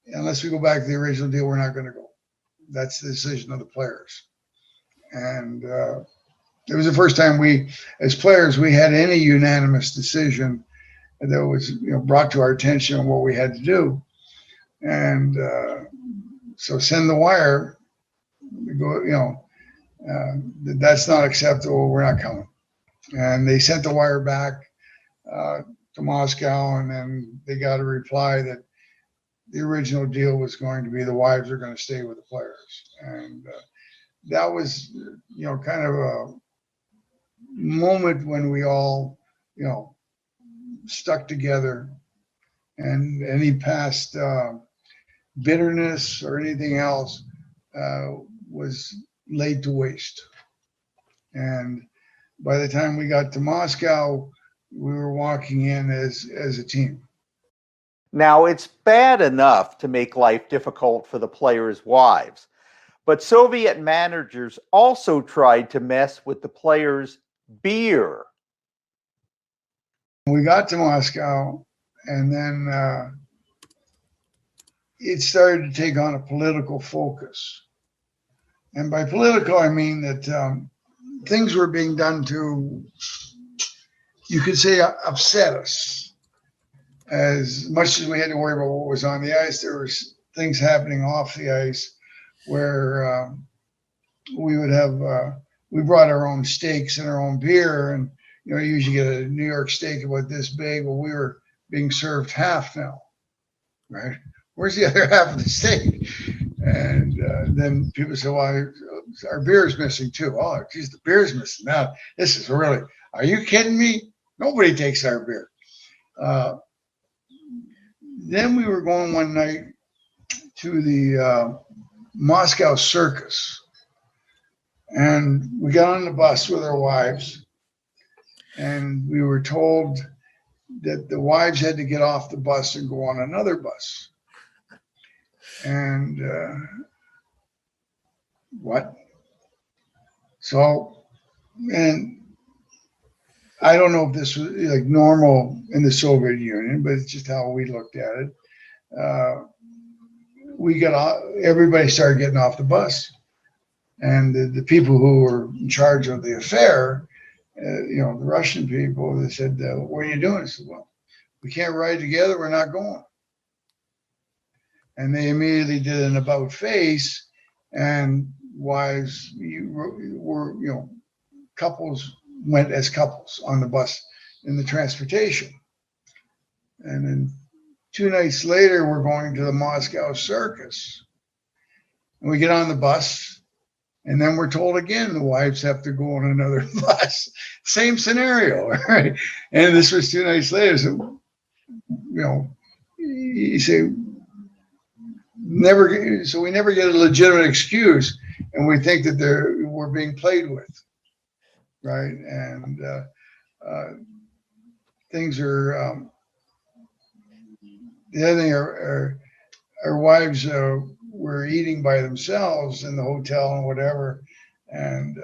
Speaker 8: unless we go back to the original deal, we're not going to go. That's the decision of the players. And it was the first time we, as players, we had any unanimous decision that was, brought to our attention on what we had to do. And so send the wire, go, that's not acceptable. We're not coming. And they sent the wire back to Moscow, and then they got a reply that the original deal was going to be the wives are going to stay with the players. And that was, kind of a moment when we all, stuck together, and any past bitterness or anything else was laid to waste. And by the time we got to Moscow, we were walking in as a team.
Speaker 3: Now, it's bad enough to make life difficult for the players' wives, but Soviet managers also tried to mess with the players' beer.
Speaker 8: We got to Moscow, and then it started to take on a political focus. And by political, I mean that things were being done to, you could say, upset us. As much as we had to worry about what was on the ice, there was things happening off the ice where we would have, we brought our own steaks and our own beer, and you usually get a New York steak about this big. Well, we were being served half now, right? Where's the other half of the steak? And then people say, well, our beer is missing too. Oh, geez, the beer's missing. Now, this is really, are you kidding me? Nobody takes our beer. Then we were going one night to the Moscow circus, and we got on the bus with our wives, and we were told that the wives had to get off the bus and go on another bus. And what? So, and I don't know if this was like normal in the Soviet Union, but it's just how we looked at it. We got off, everybody started getting off the bus, and the people who were in charge of the affair, the Russian people, they said, "What are you doing?" I said, "Well, we can't ride together. We're not going." And they immediately did an about face, and wives were, couples went as couples on the bus in the transportation. And then 2 nights later, we're going to the Moscow circus. And we get on the bus, and then we're told again the wives have to go on another bus. Same scenario, right? And this was 2 nights later. So, you say, so we never get a legitimate excuse, and we think that we're being played with. Right, and things are. The other thing, our wives were eating by themselves in the hotel and whatever, and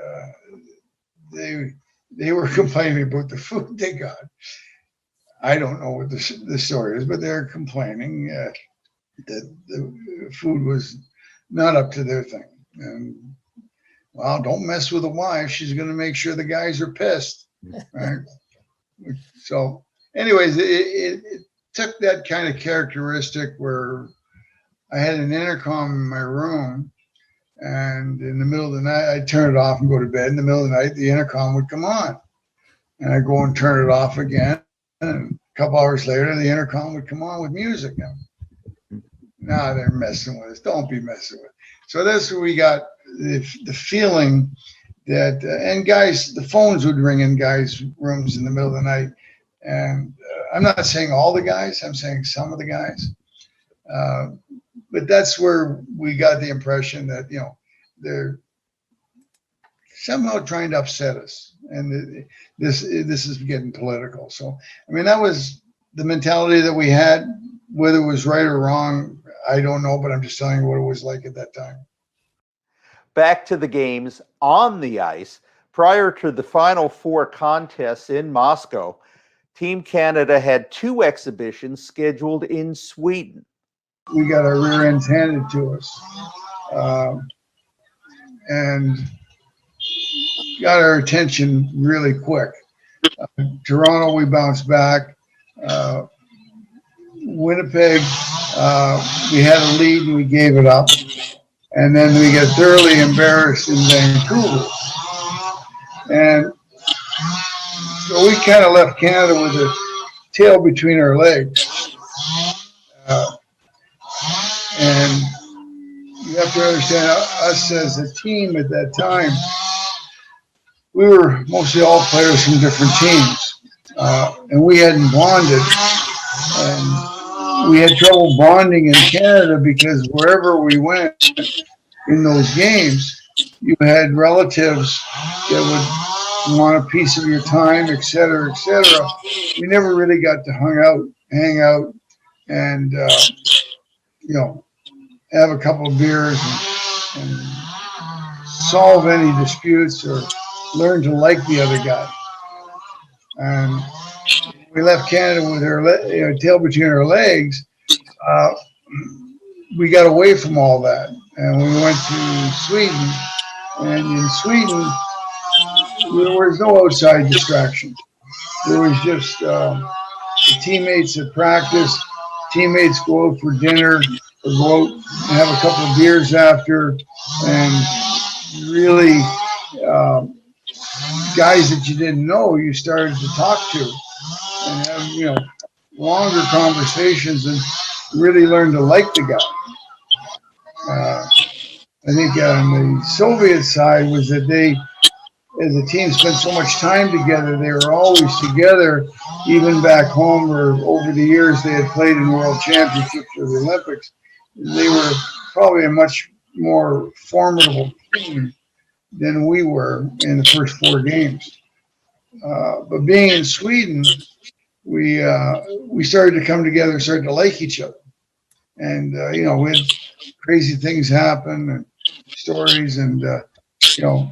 Speaker 8: they were complaining about the food they got. I don't know what the story is, but they're complaining that the food was not up to their thing. And well, don't mess with the wife. She's going to make sure the guys are pissed, right? So, anyways, it took that kind of characteristic where I had an intercom in my room, and in the middle of the night, I'd turn it off and go to bed. In the middle of the night, the intercom would come on, and I'd go and turn it off again. And a couple hours later, the intercom would come on with music. Now they're messing with us. Don't be messing with us. So that's where we got the feeling that, and guys, the phones would ring in guys' rooms in the middle of the night. And I'm not saying all the guys, I'm saying some of the guys. But that's where we got the impression that, you know, they're somehow trying to upset us. And this is getting political. So, I mean, that was the mentality that we had. Whether it was right or wrong, I don't know, but I'm just telling you what it was like at that time.
Speaker 3: Back to the games on the ice. Prior to the Final Four contests in Moscow, Team Canada had 2 exhibitions scheduled in Sweden.
Speaker 8: We got our rear ends handed to us, and got our attention really quick. Toronto, we bounced back. Winnipeg, we had a lead and we gave it up. And then we got thoroughly embarrassed in Vancouver. And so we kind of left Canada with a tail between our legs. And you have to understand, us as a team at that time, we were mostly all players from different teams. And we hadn't bonded. And we had trouble bonding in Canada because wherever we went in those games, you had relatives that would want a piece of your time, et cetera, et cetera. We never really got to hang out, and you know, have a couple of beers and solve any disputes or learn to like the other guy. And we left Canada with our tail between our legs. We got away from all that, and we went to Sweden. And in Sweden, there was no outside distraction. There was just the teammates at practice. Teammates go out for dinner, or go out and have a couple of beers after, and really guys that you didn't know, you started to talk to and have, you know, longer conversations and really learn to like the guy. I think on the Soviet side was that they, as a team, spent so much time together. They were always together, even back home or over the years they had played in World Championships or the Olympics. They were probably a much more formidable team than we were in the first 4 games. But being in Sweden, we started to come together, started to like each other. And, you know, we had crazy things happen and stories, and, you know,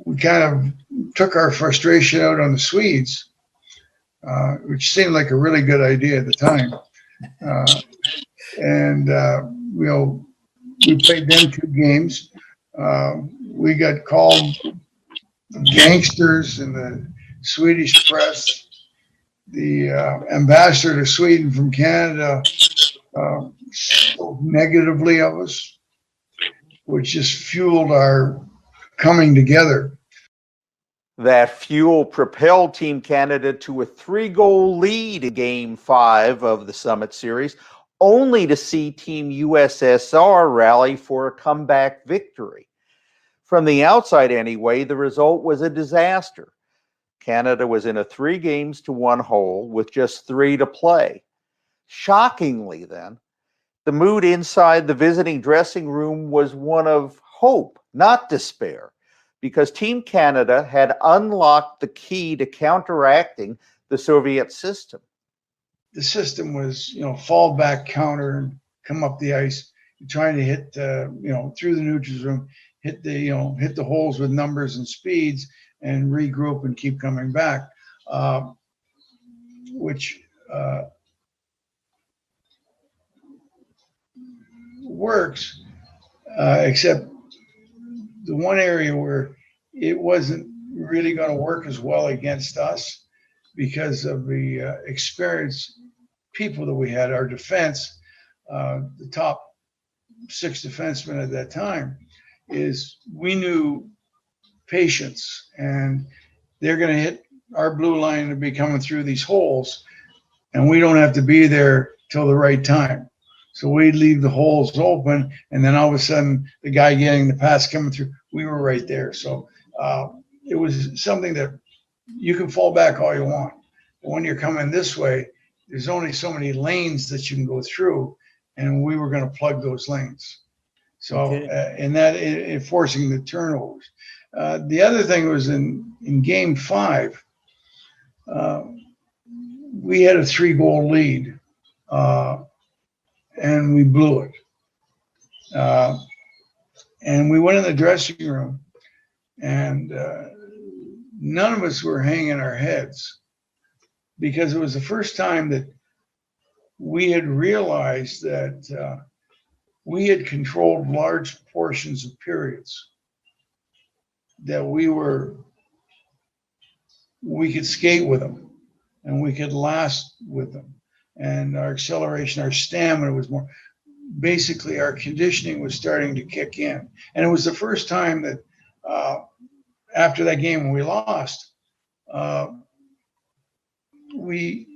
Speaker 8: we kind of took our frustration out on the Swedes, which seemed like a really good idea at the time. And, you know, we played them 2 games. We got called gangsters in the Swedish press. The ambassador to Sweden from Canada spoke negatively of us, which just fueled our coming together.
Speaker 3: That fuel propelled Team Canada to a 3-goal lead in Game 5 of the Summit Series, only to see Team USSR rally for a comeback victory. From the outside anyway, the result was a disaster. Canada was in a 3-1 hole with just 3 to play. Shockingly then, the mood inside the visiting dressing room was one of hope, not despair, because Team Canada had unlocked the key to counteracting the Soviet system.
Speaker 8: The system was, you know, fall back, counter, and come up the ice, trying to hit, you know, through the neutral zone, hit the holes with numbers and speeds, and regroup and keep coming back, which works, except the one area where it wasn't really going to work as well against us because of the experienced people that we had. Our defense, the top 6 defensemen at that time, is we knew patience, and they're going to hit our blue line and be coming through these holes, and we don't have to be there till the right time. So we'd leave the holes open, and then all of a sudden the guy getting the pass coming through, we were right there. So it was something that you can fall back all you want. But when you're coming this way, there's only so many lanes that you can go through, and we were going to plug those lanes. So,
Speaker 5: Okay.
Speaker 8: and that enforcing the turnovers. The other thing was in game 5, we had a 3-goal lead, and we blew it. And we went in the dressing room, and none of us were hanging our heads, because it was the first time that we had realized that we had controlled large portions of periods, that we could skate with them, and we could last with them, and our acceleration, our stamina was more. Basically, our conditioning was starting to kick in, and it was the first time that after that game when we lost, we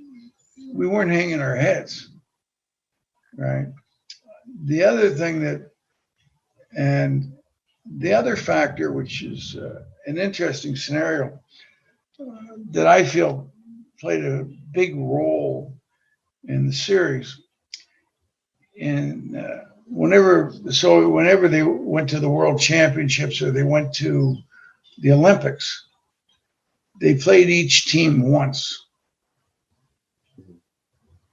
Speaker 8: weren't hanging our heads, right? The other thing and the other factor, which is an interesting scenario that I feel played a big role in the series. And whenever they went to the World Championships or they went to the Olympics, they played each team once.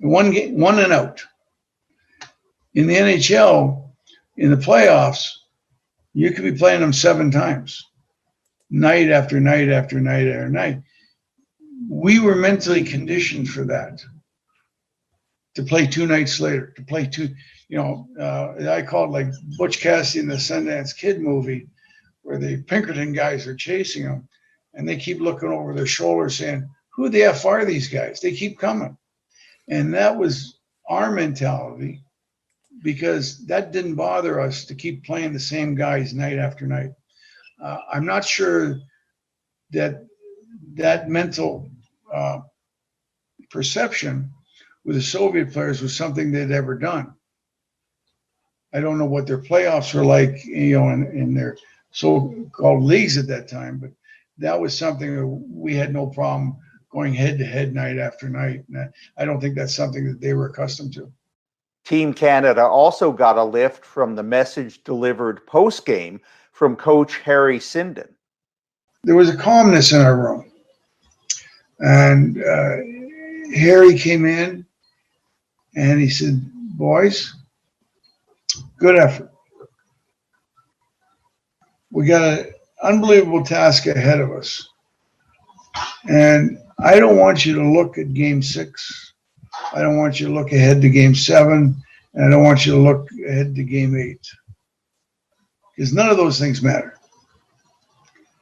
Speaker 8: One and out. In the NHL, in the playoffs, you could be playing them 7 times, night after night after night after night. We were mentally conditioned for that, to play 2 nights later, to play 2, I call it like Butch Cassidy in the Sundance Kid movie, where the Pinkerton guys are chasing them, and they keep looking over their shoulder saying, who the F are these guys? They keep coming. And that was our mentality, because that didn't bother us to keep playing the same guys night after night. I'm not sure that mental perception with the Soviet players was something they'd ever done. I don't know what their playoffs were like, in their so-called leagues at that time, but that was something that we had no problem going head-to-head night after night. And I don't think that's something that they were accustomed to.
Speaker 3: Team Canada also got a lift from the message delivered post-game from Coach Harry Sinden.
Speaker 8: There was a calmness in our room. And Harry came in and he said, boys, good effort. We got an unbelievable task ahead of us. And I don't want you to look at game 6. I don't want you to look ahead to game 7. And I don't want you to look ahead to game 8. Because none of those things matter.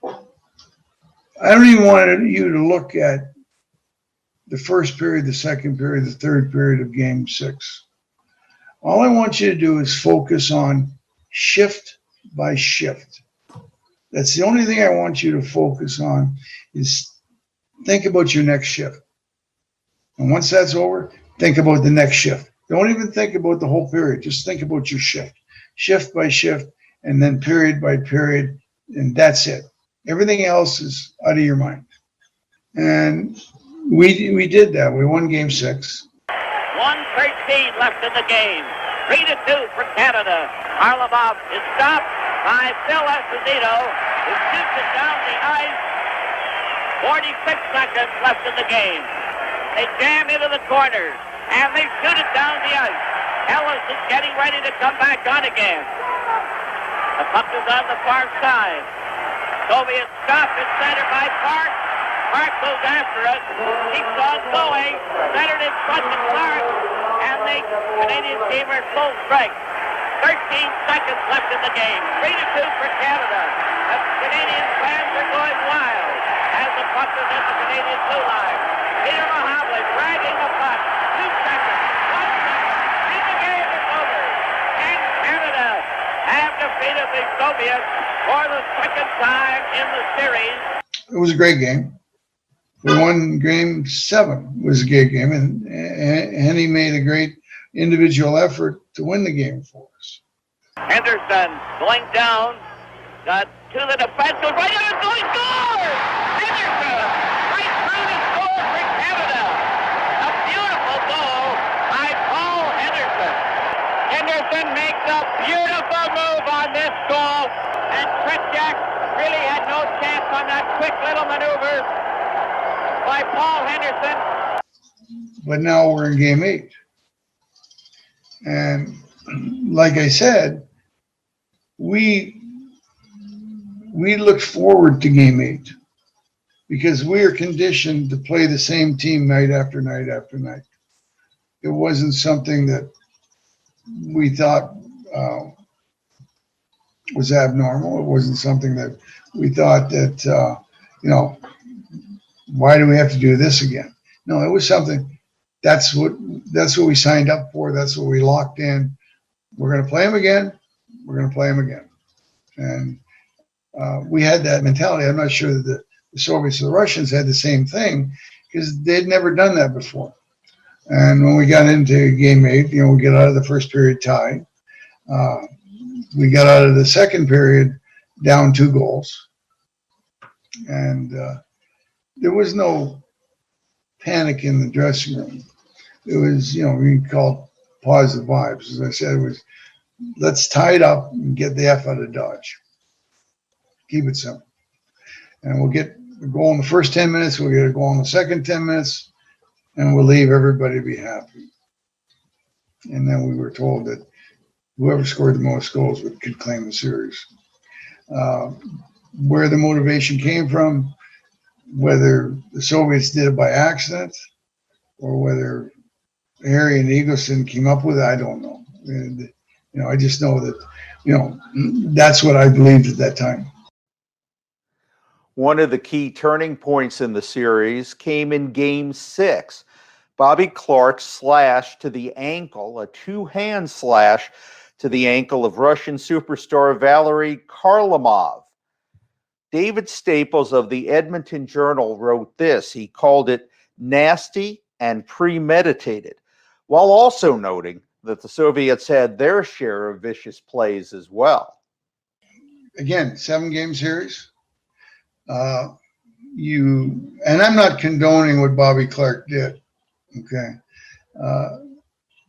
Speaker 8: I don't even want you to look at the first period, the second period, the third period of game 6. All I want you to do is focus on shift by shift. That's the only thing I want you to focus on, is think about your next shift. And once that's over, think about the next shift. Don't even think about the whole period. Just think about your shift by shift, and then period by period, and that's it. Everything else is out of your mind. And we did that. We won game 6.
Speaker 9: 1:13 left in the game. 3-2 for Canada. Harlamov is stopped by Phil Esposito, who shoots it down the ice. 46 seconds left in the game. They jam into the corners, and they shoot it down the ice. Ellis is getting ready to come back on again. The puck is on the far side. Soviet stop is centered by Park. Park goes after it. Keeps on going. Centered in front of Clark. And the Canadian team are full strength. 13 seconds left in the game. 3-2 for Canada. The Canadian fans are going wild as the puck is at the Canadian blue line. Peter Mahavli dragging the puck. 2 seconds. 1 second. And the game is over. And Canada have defeated the Soviets for the second time in the series.
Speaker 8: It was a great game. We won game 7. It was a great game, and Henny made a great individual effort to win the game for us.
Speaker 9: Henderson going down, got to the defense, goes right into the goal, he scores! Henderson, right through the score for Canada. A beautiful goal by Paul Henderson. Henderson makes a beautiful move on this goal, and Tretiak really had no chance on that quick little maneuver by Paul Henderson.
Speaker 8: But now we're in game 8. And like I said, we look forward to game 8 because we are conditioned to play the same team night after night after night. It wasn't something that we thought was abnormal. It wasn't something that we thought that, why do we have to do this again? No, it was something. That's what we signed up for. That's what we locked in. We're going to play them again. We're going to play them again. And we had that mentality. I'm not sure that the Soviets or the Russians had the same thing because they'd never done that before. And when we got into game 8, we get out of the first period tied. We got out of the second period down 2 goals. And there was no panic in the dressing room. It was, we call it positive vibes. As I said, it was, let's tie it up and get the F out of Dodge. Keep it simple. And we'll get a goal in the first 10 minutes. We'll get a goal in the second 10 minutes. And we'll leave everybody be happy. And then we were told that whoever scored the most goals could claim the series. Where the motivation came from, whether the Soviets did it by accident or whether Harry and Eagleson came up with it, I don't know. And, I just know that, that's what I believed at that time.
Speaker 3: One of the key turning points in the series came in game 6. Bobby Clark slashed to the ankle, a 2-hand slash to the ankle of Russian superstar Valery Kharlamov. David Staples of the Edmonton Journal wrote this. He called it nasty and premeditated, while also noting that the Soviets had their share of vicious plays as well.
Speaker 8: Again, 7-game series. And I'm not condoning what Bobby Clark did. Okay.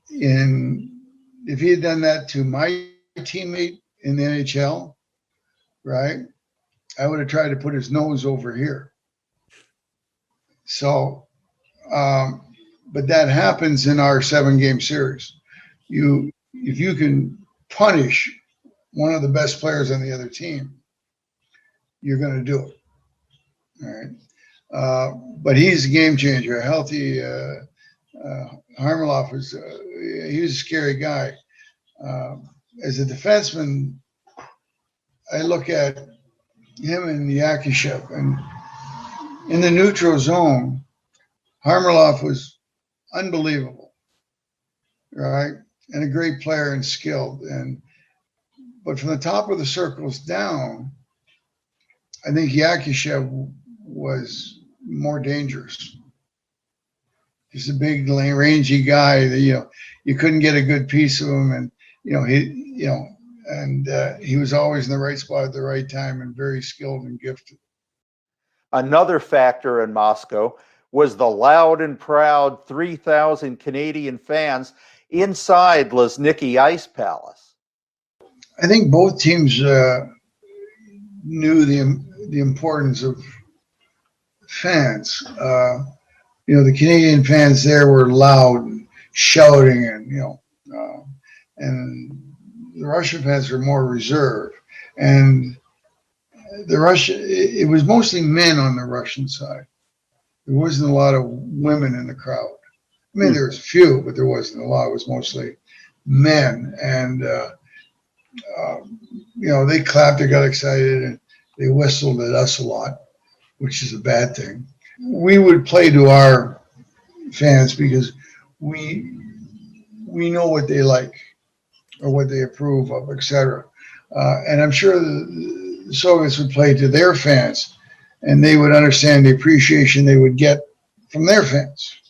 Speaker 8: If he had done that to my teammate in the NHL, right, I would have tried to put his nose over here. So, but that happens in our 7-game series. If you can punish one of the best players on the other team, you're going to do it. All right. But he's a game changer. A healthy Harmelov was he was a scary guy. As a defenseman, I look at him and Yakishev, and in the neutral zone, Harmelov was unbelievable, right? And a great player and skilled. But from the top of the circles down, I think Yakishev was more dangerous. He's a big, rangy guy that you couldn't get a good piece of him, and he was always in the right spot at the right time and very skilled and gifted.
Speaker 3: Another factor in Moscow was the loud and proud 3,000 Canadian fans inside Luzhniki Ice Palace.
Speaker 8: I think both teams knew the importance of fans. The Canadian fans there were loud and shouting, and the Russian fans were more reserved. And it was mostly men on the Russian side. There wasn't a lot of women in the crowd. I mean, there was a few, but there wasn't a lot. It was mostly men. And, they clapped, they got excited, and they whistled at us a lot, which is a bad thing. We would play to our fans because we know what they like or what they approve of, etc. And I'm sure the Soviets would play to their fans, and they would understand the appreciation they would get from their fans,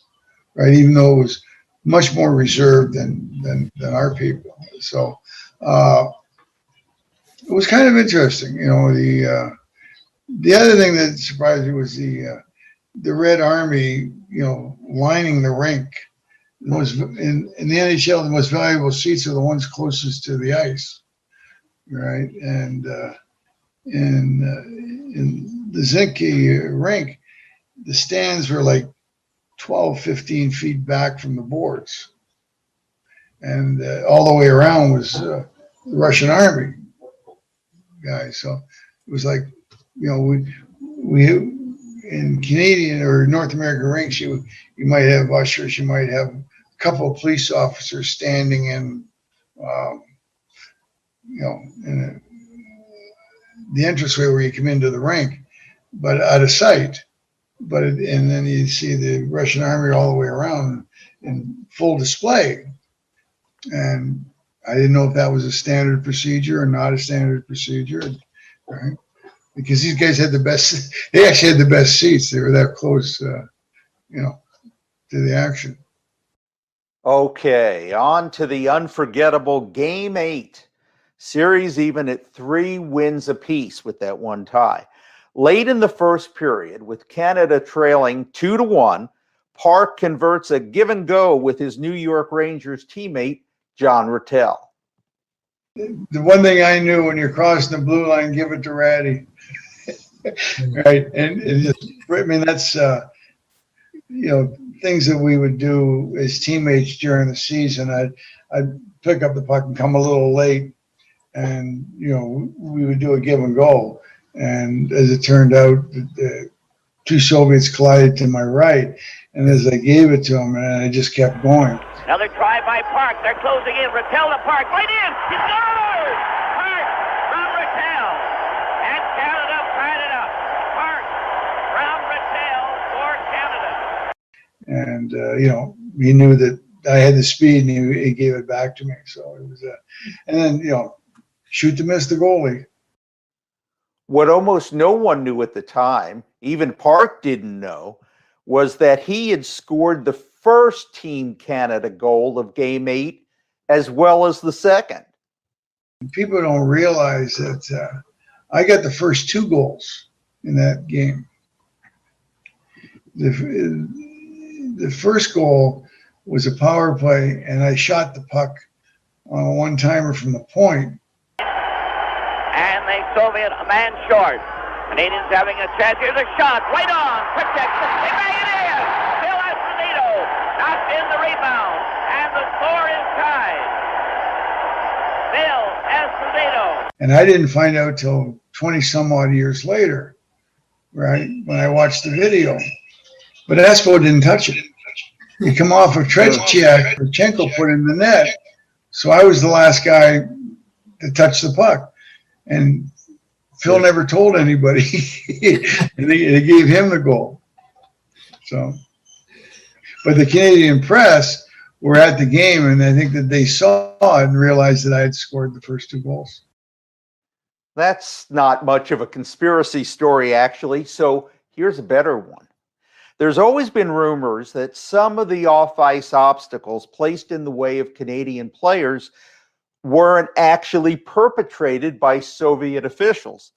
Speaker 8: right? Even though it was much more reserved than our people. So it was kind of interesting. The other thing that surprised me was the Red Army, lining the rink. In the NHL, the most valuable seats are the ones closest to the ice, right? And in the Zinke rink, the stands were like 12, 15 feet back from the boards. And all the way around was the Russian Army guys. So it was like, we in Canadian or North American rinks, you might have ushers, you might have a couple of police officers standing in, in the entranceway where you come into the rink, but out of sight. And then you see the Russian Army all the way around in full display. And I didn't know if that was a standard procedure or not a standard procedure, right? Because these guys had they actually had the best seats. They were that close, to the action.
Speaker 3: Okay, on to the unforgettable Game 8. Series even at 3 wins apiece with that one tie. Late in the first period, with Canada trailing 2-1, Park converts a give and go with his New York Rangers teammate, John Ratel.
Speaker 8: The one thing I knew, when you're crossing the blue line, give it to Ratty. Right. And that's, things that we would do as teammates during the season. I'd pick up the puck and come a little late, and, we would do a give and go. And as it turned out, the 2 Soviets collided to my right. And as I gave it to them, and I just kept going.
Speaker 9: Another try by Park. They're closing in. Ratel to Park. Right in. He scores! Park from Ratel. And Canada tied it up. Park from Ratel for Canada.
Speaker 8: And, he knew that I had the speed, and he gave it back to me. So it was, and then, shoot to miss the goalie.
Speaker 3: What almost no one knew at the time, even Park didn't know, was that he had scored the first Team Canada goal of Game 8, as well as the second.
Speaker 8: People don't realize that I got the first 2 goals in that game. The first goal was a power play, and I shot the puck on a one-timer from the point.
Speaker 9: And the Soviet a man short. Canadians having a chance. Here's a shot. Right on. Protection. They bang it in. Bill Esposito knocked in the rebound. And the score is tied. Bill Esposito.
Speaker 8: And I didn't find out till 20 some odd years later, right, when I watched the video. But Espo didn't touch it. He come off of Tretiak, Porchenko put in the net. So I was the last guy to touch the puck. And Phil never told anybody, and they gave him the goal. So, but the Canadian press were at the game, and I think that they saw it and realized that I had scored the first 2 goals.
Speaker 3: That's not much of a conspiracy story, actually. So here's a better one. There's always been rumors that some of the off-ice obstacles placed in the way of Canadian players weren't actually perpetrated by Soviet officials.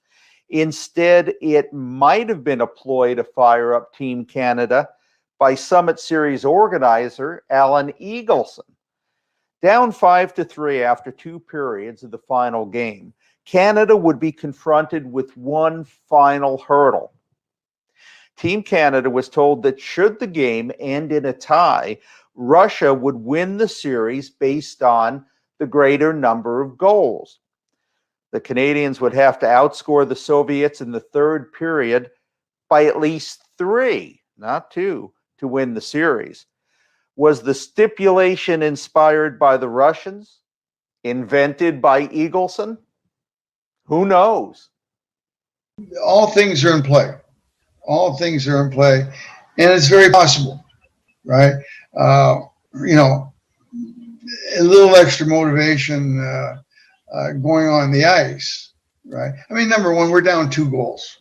Speaker 3: Instead, it might have been a ploy to fire up Team Canada by Summit Series organizer Alan Eagleson. Down 5-3 after 2 periods of the final game, Canada would be confronted with one final hurdle. Team Canada was told that should the game end in a tie, Russia would win the series based on the greater number of goals. The Canadians would have to outscore the Soviets in the 3rd period by at least 3, not 2, to win the series. Was the stipulation inspired by the Russians? Invented by Eagleson? Who knows?
Speaker 8: All things are in play. All things are in play. And it's very possible, right? A little extra motivation going on the ice, right? I mean, number one, we're down 2 goals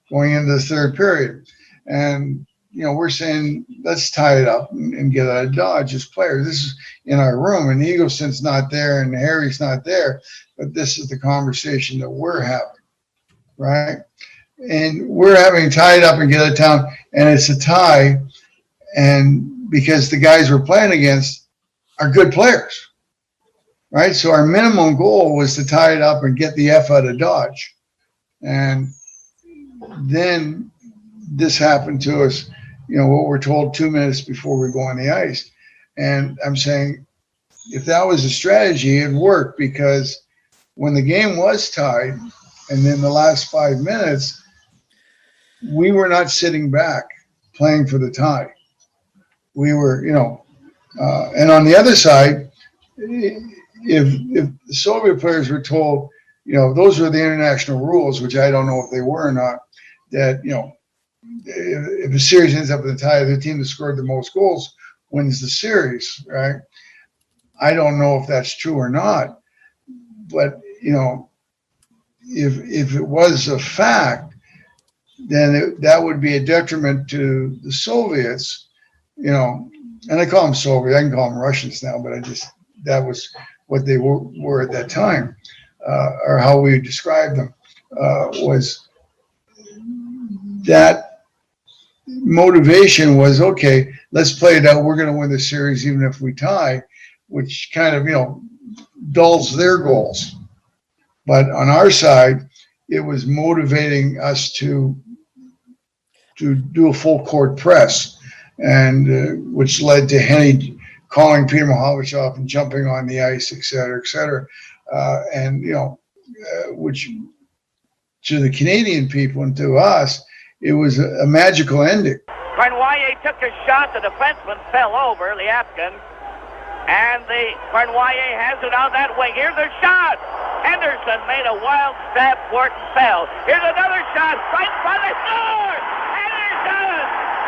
Speaker 8: going into the 3rd period. And, we're saying, let's tie it up and get out of Dodge as players. This is in our room, and Eagleston's not there and Harry's not there, but this is the conversation that we're having, right? And we're having tied up and get out of town, and it's a tie, and because the guys we're playing against are good players, right? So our minimum goal was to tie it up and get the F out of Dodge. And then this happened to us, what we're told 2 minutes before we go on the ice. And I'm saying, if that was a strategy, it'd work, because when the game was tied, and then the last 5 minutes, we were not sitting back playing for the tie. We were, and on the other side, if the Soviet players were told, those were the international rules, which I don't know if they were or not, that, if a series ends up in the tie, the team that scored the most goals wins the series, right? I don't know if that's true or not, but, if it was a fact, then that would be a detriment to the Soviets, and I call them Soviet, I can call them Russians now, but that was what they were at that time, or how we described them, was that motivation was, okay, let's play it out. We're going to win the series even if we tie, which kind of, dulls their goals. But on our side, it was motivating us to do a full court press, and which led to Henny calling Peter Mahovich and jumping on the ice, et cetera, and which to the Canadian people and to us, it was a magical ending.
Speaker 9: Cornway took a shot. The defenseman fell over, Liapkin. And the Cornway has it on that wing. Here's a shot. Henderson made a wild stab for it and fell. Here's another shot. Right in front of the score. Henderson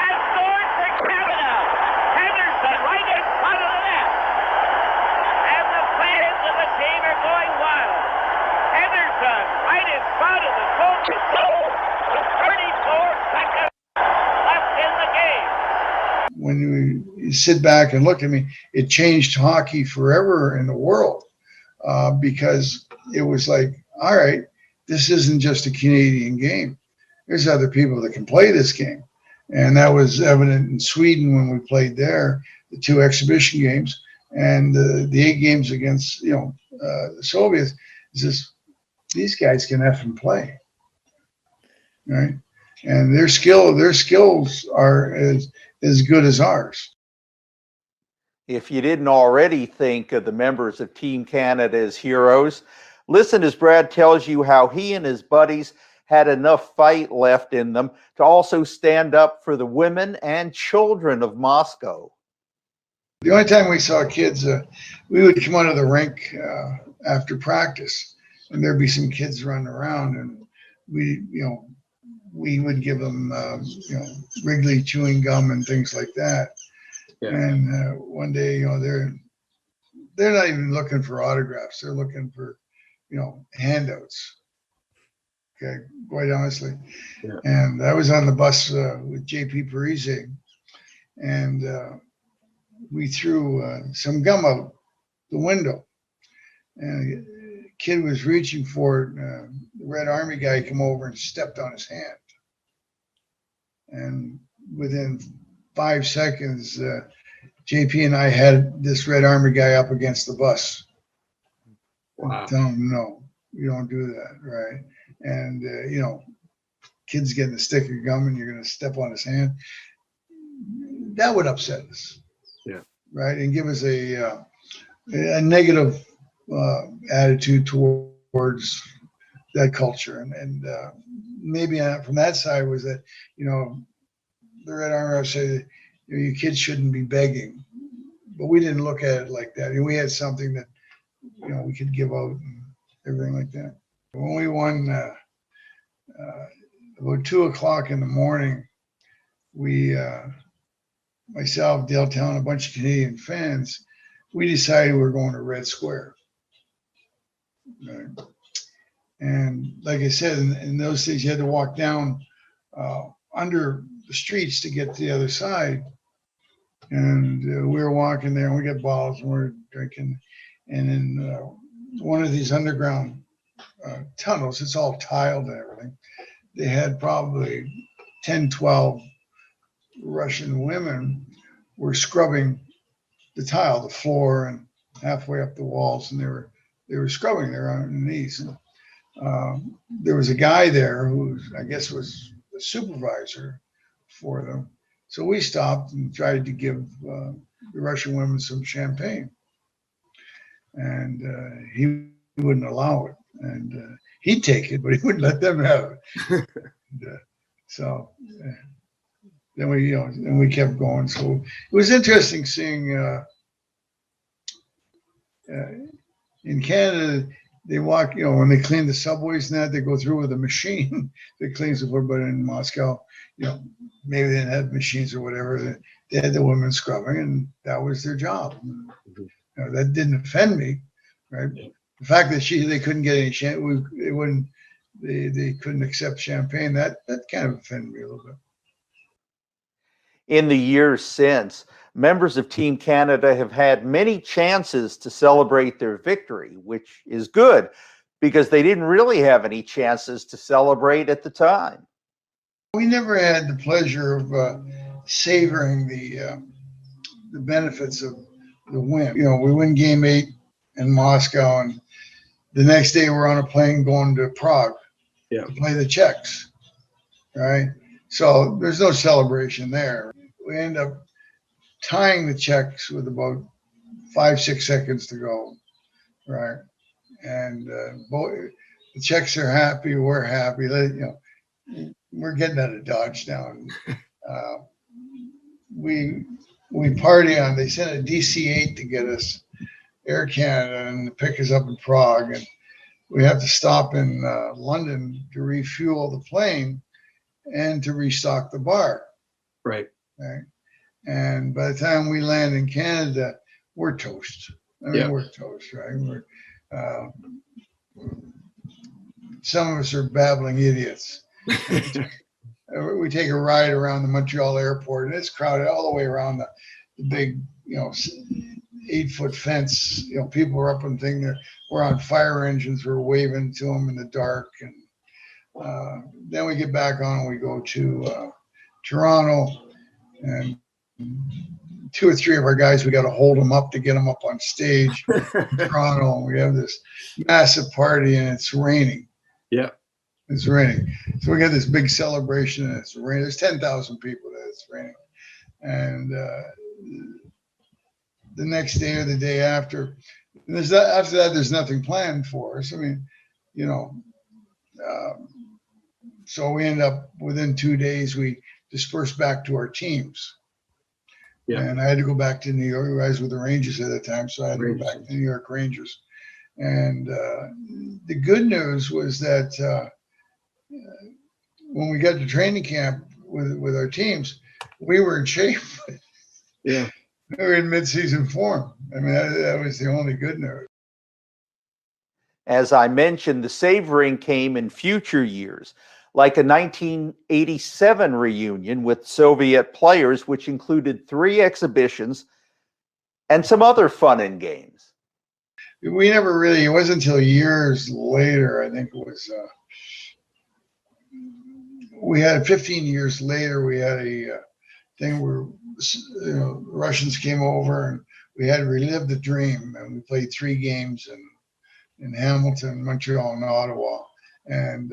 Speaker 9: has scored for Canada. Henderson right in front of the net. And the fans of the team are going wild. Henderson right in front of the goal. 34 seconds left in the game.
Speaker 8: When you sit back and look at me, it changed hockey forever in the world, because it was like, all right, this isn't just a Canadian game. There's other people that can play this game. And that was evident in Sweden when we played there, the 2 exhibition games, and the 8 games against, the Soviets. It's just, these guys can effing play, right? And their skills are as good as ours.
Speaker 3: If you didn't already think of the members of Team Canada as heroes, listen as Brad tells you how he and his buddies had enough fight left in them to also stand up for the women and children of Moscow.
Speaker 8: The only time we saw kids, we would come out of the rink after practice, and there'd be some kids running around, and we would give them, Wrigley chewing gum and things like that. Yeah. And one day, they're not even looking for autographs; they're looking for, handouts. Okay, quite honestly. Yeah. And I was on the bus with JP Parise, and we threw some gum out the window, and a kid was reaching for it. The Red Army guy came over and stepped on his hand. And within 5 seconds, JP and I had this Red Army guy up against the bus. Wow. Tell him, no, you don't do that, right? And, kids getting a stick of gum and you're going to step on his hand. That would upset us. Yeah. Right? And give us a negative attitude towards that culture. And maybe from that side was that, the Red Army would say that you kids shouldn't be begging, but we didn't look at it like that. We had something that, we could give out and everything like that. When we won about 2:00 in the morning, we, myself, Dale Town, a bunch of Canadian fans, we decided we were going to Red Square. Right? And like I said, in those days, you had to walk down under the streets to get to the other side. And we were walking there, and we got bottles, and we were drinking. And in one of these underground tunnels, it's all tiled and everything. They had probably 10, 12 Russian women were scrubbing the tile, the floor, and halfway up the walls, and they were scrubbing there on their knees. And there was a guy there who I guess was the supervisor for them. So we stopped and tried to give the Russian women some champagne, and he wouldn't allow it. And he'd take it, but he wouldn't let them have it. And, so then we kept going. So it was interesting seeing in Canada, they walk, when they clean the subways and that, they go through with a machine that cleans the floor. But in Moscow, maybe they didn't have machines or whatever. They had the women scrubbing, and that was their job. That didn't offend me, right? Yeah. The fact that they couldn't get any champagne, they couldn't accept champagne. That kind of offended me a little bit.
Speaker 3: In the years since, members of Team Canada have had many chances to celebrate their victory, which is good because they didn't really have any chances to celebrate at the time.
Speaker 8: We never had the pleasure of savoring the benefits of the win. We win Game 8 in Moscow, and the next day we're on a plane going to Prague to play the Czechs, right? So there's no celebration there. We end up tying the Czechs with about 5-6 seconds to go, right? And the Czechs are happy, we're happy. We're getting out of Dodge now. We party on. They sent a DC-8 to get us, Air Canada, and pick us up in Prague, and we have to stop in London to refuel the plane and to restock the bar.
Speaker 10: Right.
Speaker 8: And by the time we land in Canada, we're toast. We're toast, right? Some of us are babbling idiots. We take a ride around the Montreal airport, and it's crowded all the way around the big, 8-foot fence. People are up and things. We're on fire engines. We're waving to them in the dark, and then we get back on. And we go to Toronto, and 2 or 3 of our guys, we got to hold them up to get them up on stage in Toronto. And we have this massive party, and it's raining.
Speaker 10: Yeah.
Speaker 8: It's raining. So we got this big celebration, and it's raining. There's 10,000 people there. It's raining. And the next day or the day after, after that, there's nothing planned for us. So we end up, within 2 days, we dispersed back to our teams. Yeah. And I had to go back to New York. I was with the Rangers at the time, so I had to go back to the New York Rangers. And the good news was that when we got to training camp with our teams, we were in shape.
Speaker 10: Yeah.
Speaker 8: We were in mid-season form. That was the only good news.
Speaker 3: As I mentioned, the savoring came in future years, like a 1987 reunion with Soviet players, which included 3 exhibitions and some other fun and games.
Speaker 8: We never really, it wasn't until years later, I think it was, we had 15 years later, we had a thing where the Russians came over, and we had to relive the dream, and we played 3 games in Hamilton, Montreal, and Ottawa. And,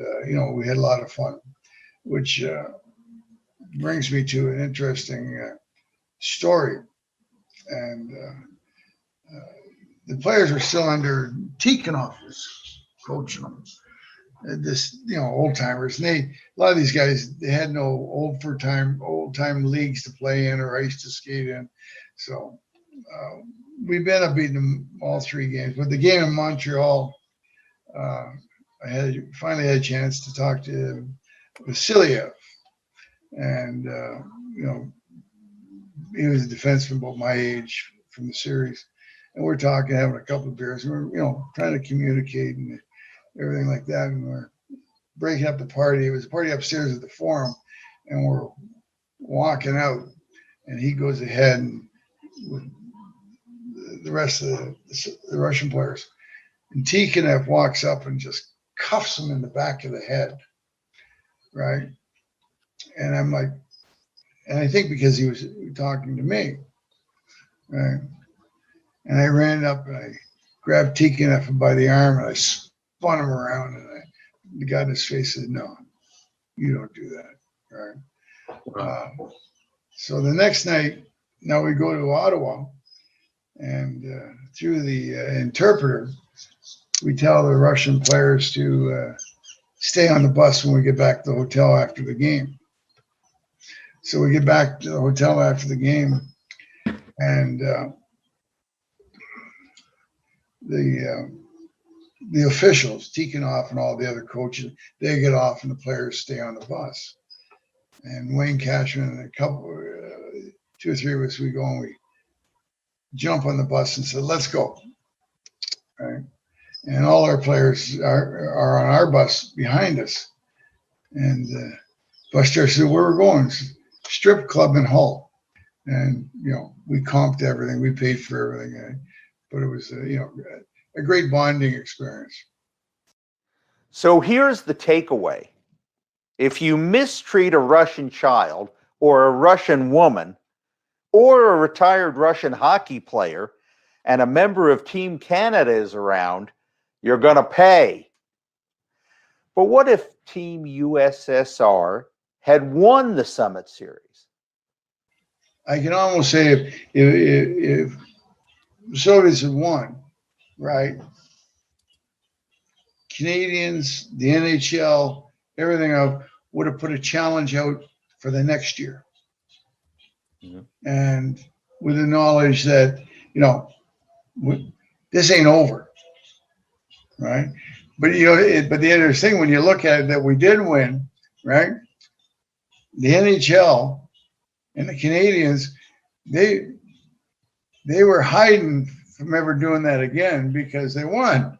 Speaker 8: we had a lot of fun, which brings me to an interesting story. And the players were still under Tikhonov's coaching them. Old timers. And a lot of these guys, they had no old time leagues to play in or ice to skate in. So we've ended up beating them all 3 games. But the game in Montreal, I finally had a chance to talk to Vasiliev, and he was a defenseman about my age from the series, and we're talking, having a couple of beers, and we're trying to communicate and everything like that, and we're breaking up the party. It was a party upstairs at the Forum, and we're walking out, and he goes ahead and with the rest of the Russian players. And Tikhonov walks up and just cuffs him in the back of the head, right? And I'm like, and I think because he was talking to me, right? And I ran up and I grabbed Tikhonov by the arm and I spun him around, and the guy in his face said, "No, you don't do that," right? So the next night, now we go to Ottawa, and through the interpreter, we tell the Russian players to stay on the bus when we get back to the hotel after the game. So we get back to the hotel after the game, and the officials, Tikhonov and all the other coaches, they get off and the players stay on the bus. And Wayne Cashman and a couple, 2 or 3 of us, we go and we jump on the bus and say, "Let's go." Right? And all our players are on our bus behind us. And bus driver said, "Where we're going?" Strip club in Hull. And, we comped everything. We paid for everything. But it was, a great bonding experience.
Speaker 3: So here's the takeaway. If you mistreat a Russian child or a Russian woman or a retired Russian hockey player and a member of Team Canada is around, you're going to pay. But what if Team USSR had won the Summit Series?
Speaker 8: I can almost say if the Soviets had won, right? Canadians, the NHL, everything else would have put a challenge out for the next year. Mm-hmm. And with the knowledge that, this ain't over, right? But, but the other thing, when you look at it, that we did win, right? The NHL and the Canadians, they were hiding from ever doing that again because we won.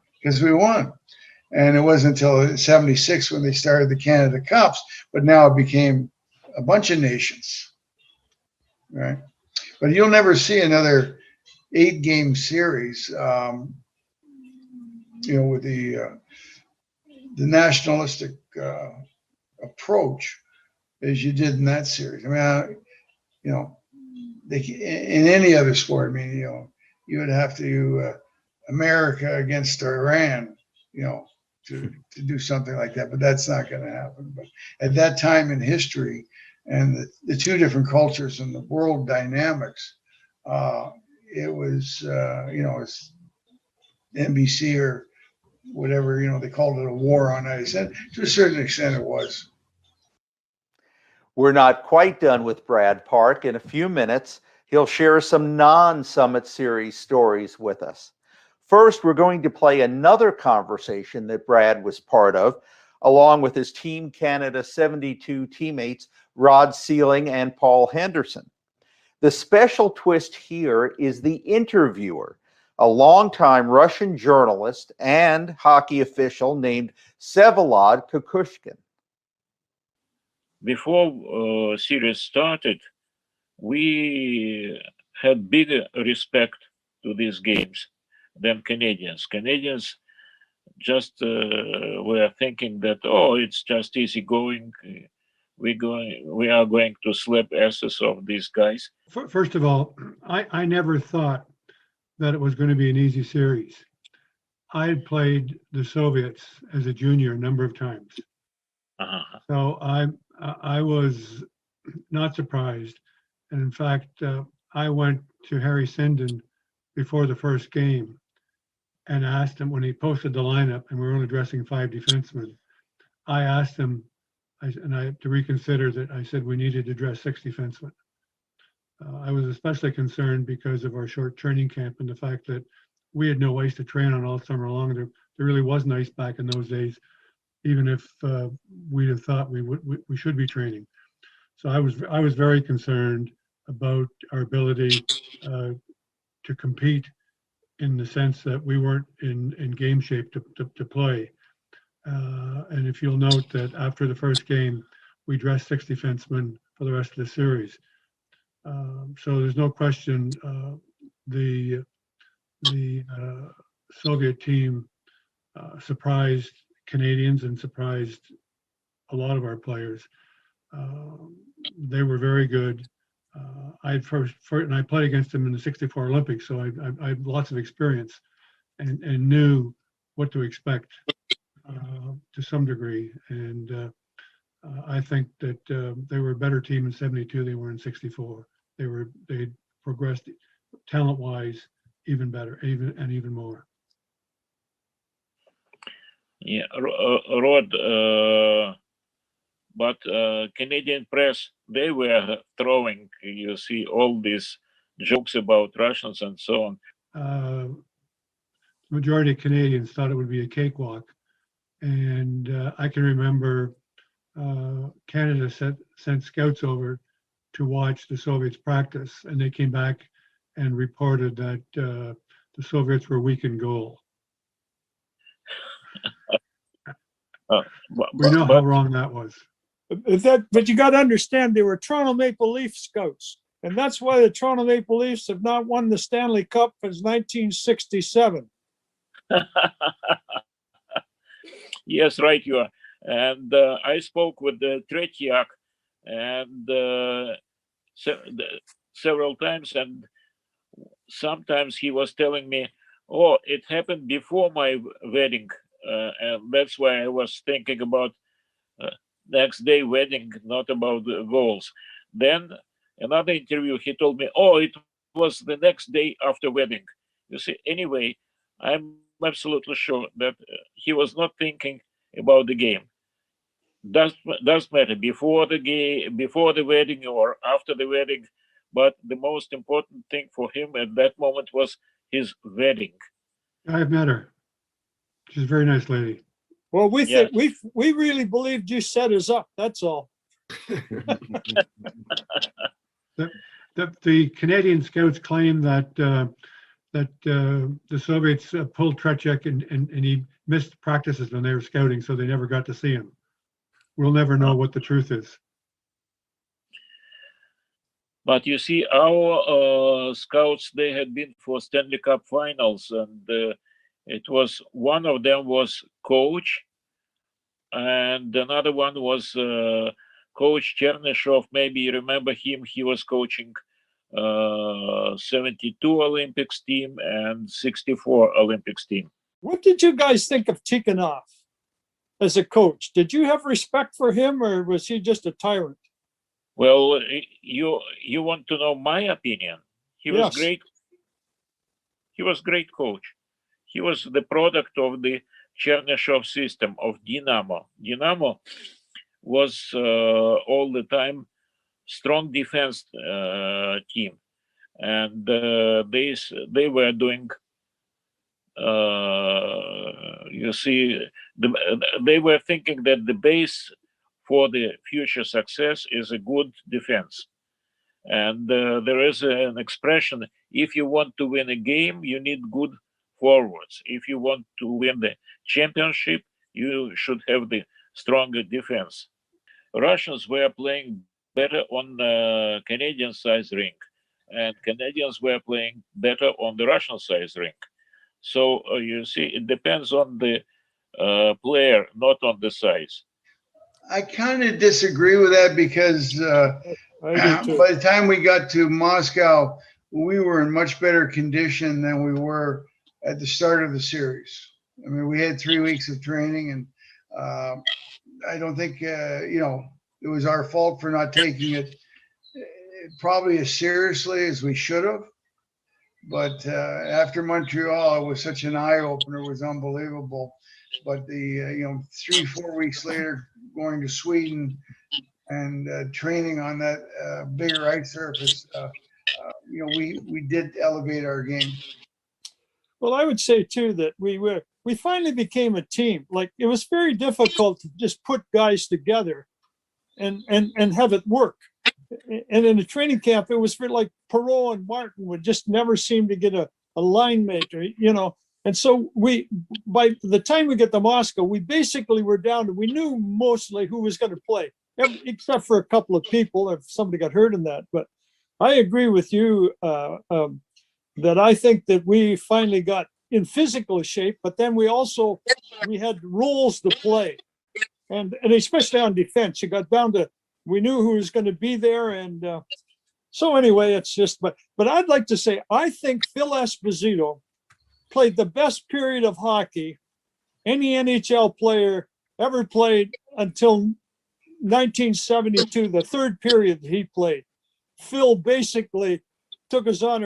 Speaker 8: And it wasn't until 76 when they started the Canada Cups, but now it became a bunch of nations, right? But you'll never see another 8-game series, with the nationalistic approach as you did in that series. I mean, in any other sport, you would have to America against Iran, to do something like that, but that's not going to happen. But at that time in history, and the two different cultures and the world dynamics, it was, it's NBC or whatever, they called it a war on ice. And to a certain extent it was.
Speaker 3: We're not quite done with Brad Park. In a few minutes, he'll share some non-Summit Series stories with us. First, we're going to play another conversation that Brad was part of, along with his Team Canada 72 teammates, Rod Sealing and Paul Henderson. The special twist here is the interviewer, a longtime Russian journalist and hockey official named Vsevolod Kukushkin.
Speaker 11: Before series started, we had bigger respect to these games than Canadians. Canadians just were thinking that, it's just easy going. We are going to slap asses of these guys.
Speaker 12: First of all, I never thought that it was going to be an easy series. I had played the Soviets as a junior a number of times. Uh-huh. So I was not surprised. And in fact, I went to Harry Sinden before the first game and asked him, when he posted the lineup and we were only dressing 5 defensemen, I asked him, to reconsider that. I said we needed to dress 6 defensemen. I was especially concerned because of our short training camp and the fact that we had no ice to train on all summer long. There really wasn't ice back in those days, even if we'd have thought we should be training. So I was very concerned about our ability to compete, in the sense that we weren't in game shape to play. And if you'll note that after the first game, we dressed 6 defensemen for the rest of the series. So there's no question the Soviet team surprised Canadians and surprised a lot of our players. They were very good. I played against them in the '64 Olympics, so I had lots of experience and knew what to expect to some degree. And I think that they were a better team in '72 than they were in '64. They progressed talent-wise even better, even more.
Speaker 11: Yeah, Rod, but Canadian press, they were throwing, you see, all these jokes about Russians and so on.
Speaker 12: Majority of Canadians thought it would be a cakewalk. And I can remember Canada sent scouts over to watch the Soviets practice, and they came back and reported that the Soviets were weak in goal. We know how wrong that was.
Speaker 13: But you got to understand, they were Toronto Maple Leaf scouts, and that's why the Toronto Maple Leafs have not won the Stanley Cup since 1967.
Speaker 11: Yes, right, you are. And I spoke with Tretiak and several times, and sometimes he was telling me, "Oh, it happened before my wedding," and that's why I was thinking about next day wedding, not about the goals. Then another interview, he told me, "Oh, it was the next day after wedding." You see, anyway, I'm absolutely sure that he was not thinking about the game. Doesn't matter before the game, before the wedding or after the wedding, but the most important thing for him at that moment was his wedding.
Speaker 12: I've met her. She's a very nice lady.
Speaker 13: Well, we think we really believed you set us up. That's all.
Speaker 12: The Canadian scouts claim that the Soviets pulled Tretiak and he missed practices when they were scouting, so they never got to see him. We'll never know what the truth is.
Speaker 11: But you see, our scouts, they had been for Stanley Cup finals, and it was, one of them was coach, and another one was Coach Chernyshov. Maybe you remember him. He was coaching 72 Olympics team and 64 Olympics team.
Speaker 13: What did you guys think of Tikhonov as a coach? Did you have respect for him, or was he just a tyrant?
Speaker 11: Well, you want to know my opinion? He was great. He was great coach. He was the product of the Chernyshov system of Dynamo. Dynamo was all the time strong defense team, and they were doing. You see, they were thinking that the base for the future success is a good defense. And there is an expression: if you want to win a game, you need good forwards. If you want to win the championship, you should have the stronger defense. Russians were playing better on the Canadian size rink, and Canadians were playing better on the Russian size rink. So you see, it depends on the player, not on the size.
Speaker 8: I kind of disagree with that because by the time we got to Moscow, we were in much better condition than we were at the start of the series. I mean, we had 3 weeks of training, and I don't think, it was our fault for not taking it probably as seriously as we should have. But after Montreal, it was such an eye-opener. It was unbelievable. But the 3-4 weeks later, going to Sweden and training on that bigger ice surface, we did elevate our game.
Speaker 13: Well, I would say too that we finally became a team. Like, it was very difficult to just put guys together and have it work. And in a training camp, it was for like Perreault and Martin would just never seem to get a line mate, And so by the time we get to Moscow, we basically were down to, we knew mostly who was going to play. except for a couple of people, if somebody got hurt in that. But I agree with you that I think that we finally got in physical shape, but then we had rules to play. And especially on defense, you got down to, we knew who was going to be there. And so anyway, it's just, but I'd like to say, I think Phil Esposito played the best period of hockey any NHL player ever played until 1972, the third period that he played. Phil basically took us on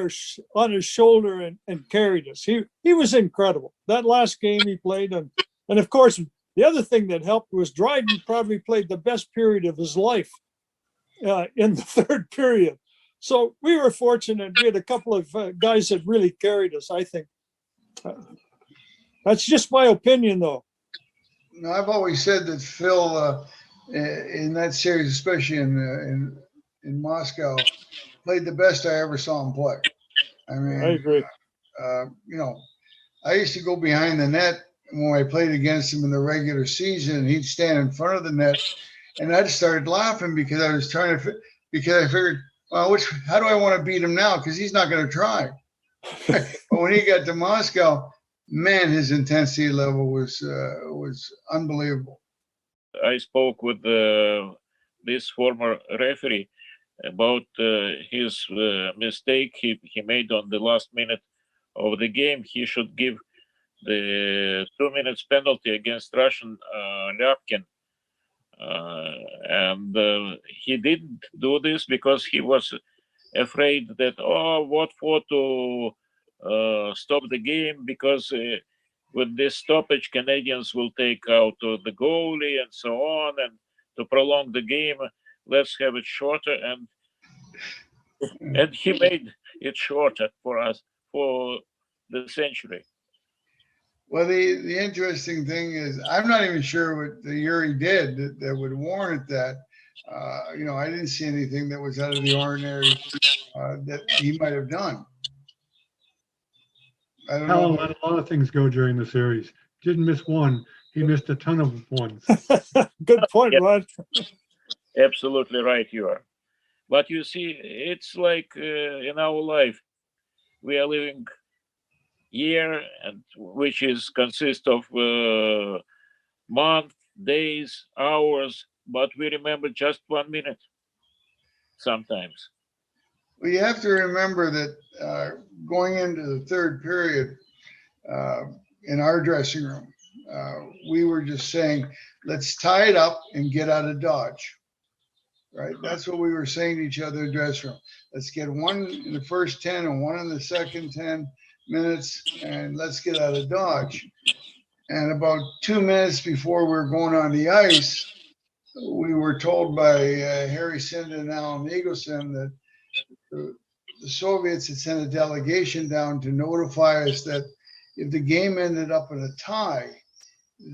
Speaker 13: his shoulder and carried us. He was incredible. That last game he played, and of course, the other thing that helped was Dryden probably played the best period of his life in the third period. So we were fortunate. We had a couple of guys that really carried us, I think. That's just my opinion, though.
Speaker 8: No, I've always said that Phil, in that series, especially in Moscow, played the best I ever saw him play. I mean,
Speaker 13: I agree.
Speaker 8: I used to go behind the net when I played against him in the regular season, and he'd stand in front of the net, and I just started laughing because I was because I figured, well, how do I want to beat him now? Because he's not going to try. But when he got to Moscow, man, his intensity level was unbelievable.
Speaker 11: I spoke with this former referee about his mistake he made on the last minute of the game. He should give the 2 minutes penalty against Russian Lyapkin. And he didn't do this because he was afraid that, what for to stop the game, because with this stoppage, Canadians will take out the goalie and so on, and to prolong the game, let's have it shorter. And he made it shorter for us for the century.
Speaker 8: Well, the interesting thing is, I'm not even sure what the Yuri did that would warrant that. I didn't see anything that was out of the ordinary that he might have done. I don't know.
Speaker 12: Let a lot of things go during the series. Didn't miss one. He missed a ton of ones.
Speaker 13: Good point, Rod.
Speaker 11: Absolutely right, you are. But you see, it's like in our life, we are living year, and which consists of month, days, hours, but we remember just 1 minute sometimes.
Speaker 8: Well, you have to remember that going into the third period in our dressing room, we were just saying, let's tie it up and get out of Dodge. Right? That's what we were saying to each other in the dressing room. Let's get one in the first 10 and one in the second 10 minutes, and let's get out of Dodge. And about 2 minutes before we were going on the ice, we were told by Harry Sinden and Alan Eagleson that the Soviets had sent a delegation down to notify us that if the game ended up in a tie,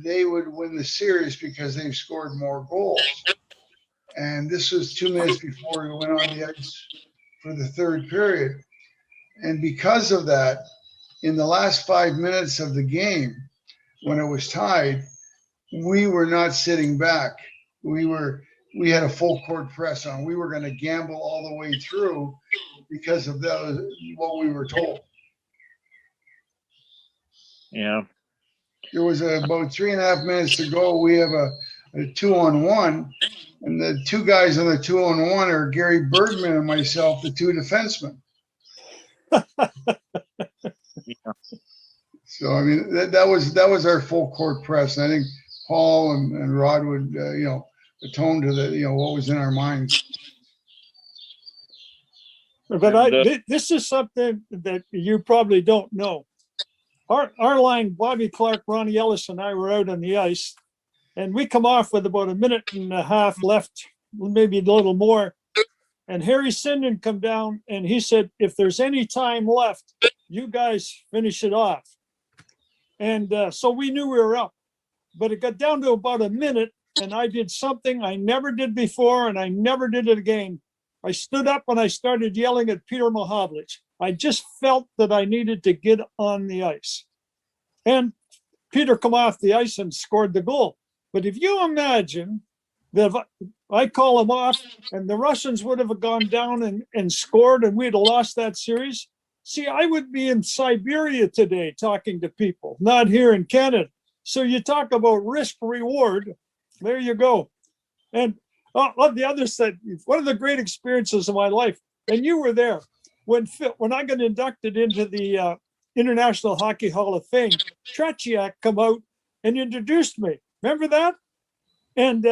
Speaker 8: they would win the series because they've scored more goals. And this was 2 minutes before we went on the ice for the third period. And because of that, in the last 5 minutes of the game, when it was tied, we were not sitting back. We had a full court press on. We were going to gamble all the way through because of what we were told.
Speaker 11: Yeah.
Speaker 8: There was about 3.5 minutes to go. We have a 2-on-1, and the two guys on the 2-on-1 are Gary Bergman and myself, the two defensemen.
Speaker 11: Yeah.
Speaker 8: So I mean that was our full court press, and I think Paul and Rod would atone to what was in our minds.
Speaker 13: But this is something that you probably don't know. Our line, Bobby Clark, Ronnie Ellis, and I were out on the ice, and we come off with about 1.5 minutes left, maybe a little more. And Harry Sinden come down, and he said, if there's any time left, you guys finish it off. And so we knew we were up. But it got down to about 1 minute, and I did something I never did before, and I never did it again. I stood up and I started yelling at Peter Mahovlich. I just felt that I needed to get on the ice. And Peter come off the ice and scored the goal. But if you imagine that if I call them off and the Russians would have gone down and scored and we'd have lost that series, see, I would be in Siberia today talking to people, not here in Canada. So you talk about risk reward. There you go. And on the other side, one of the great experiences of my life, and you were there, when I got inducted into the International Hockey Hall of Fame, Tretiak come out and introduced me. Remember that? And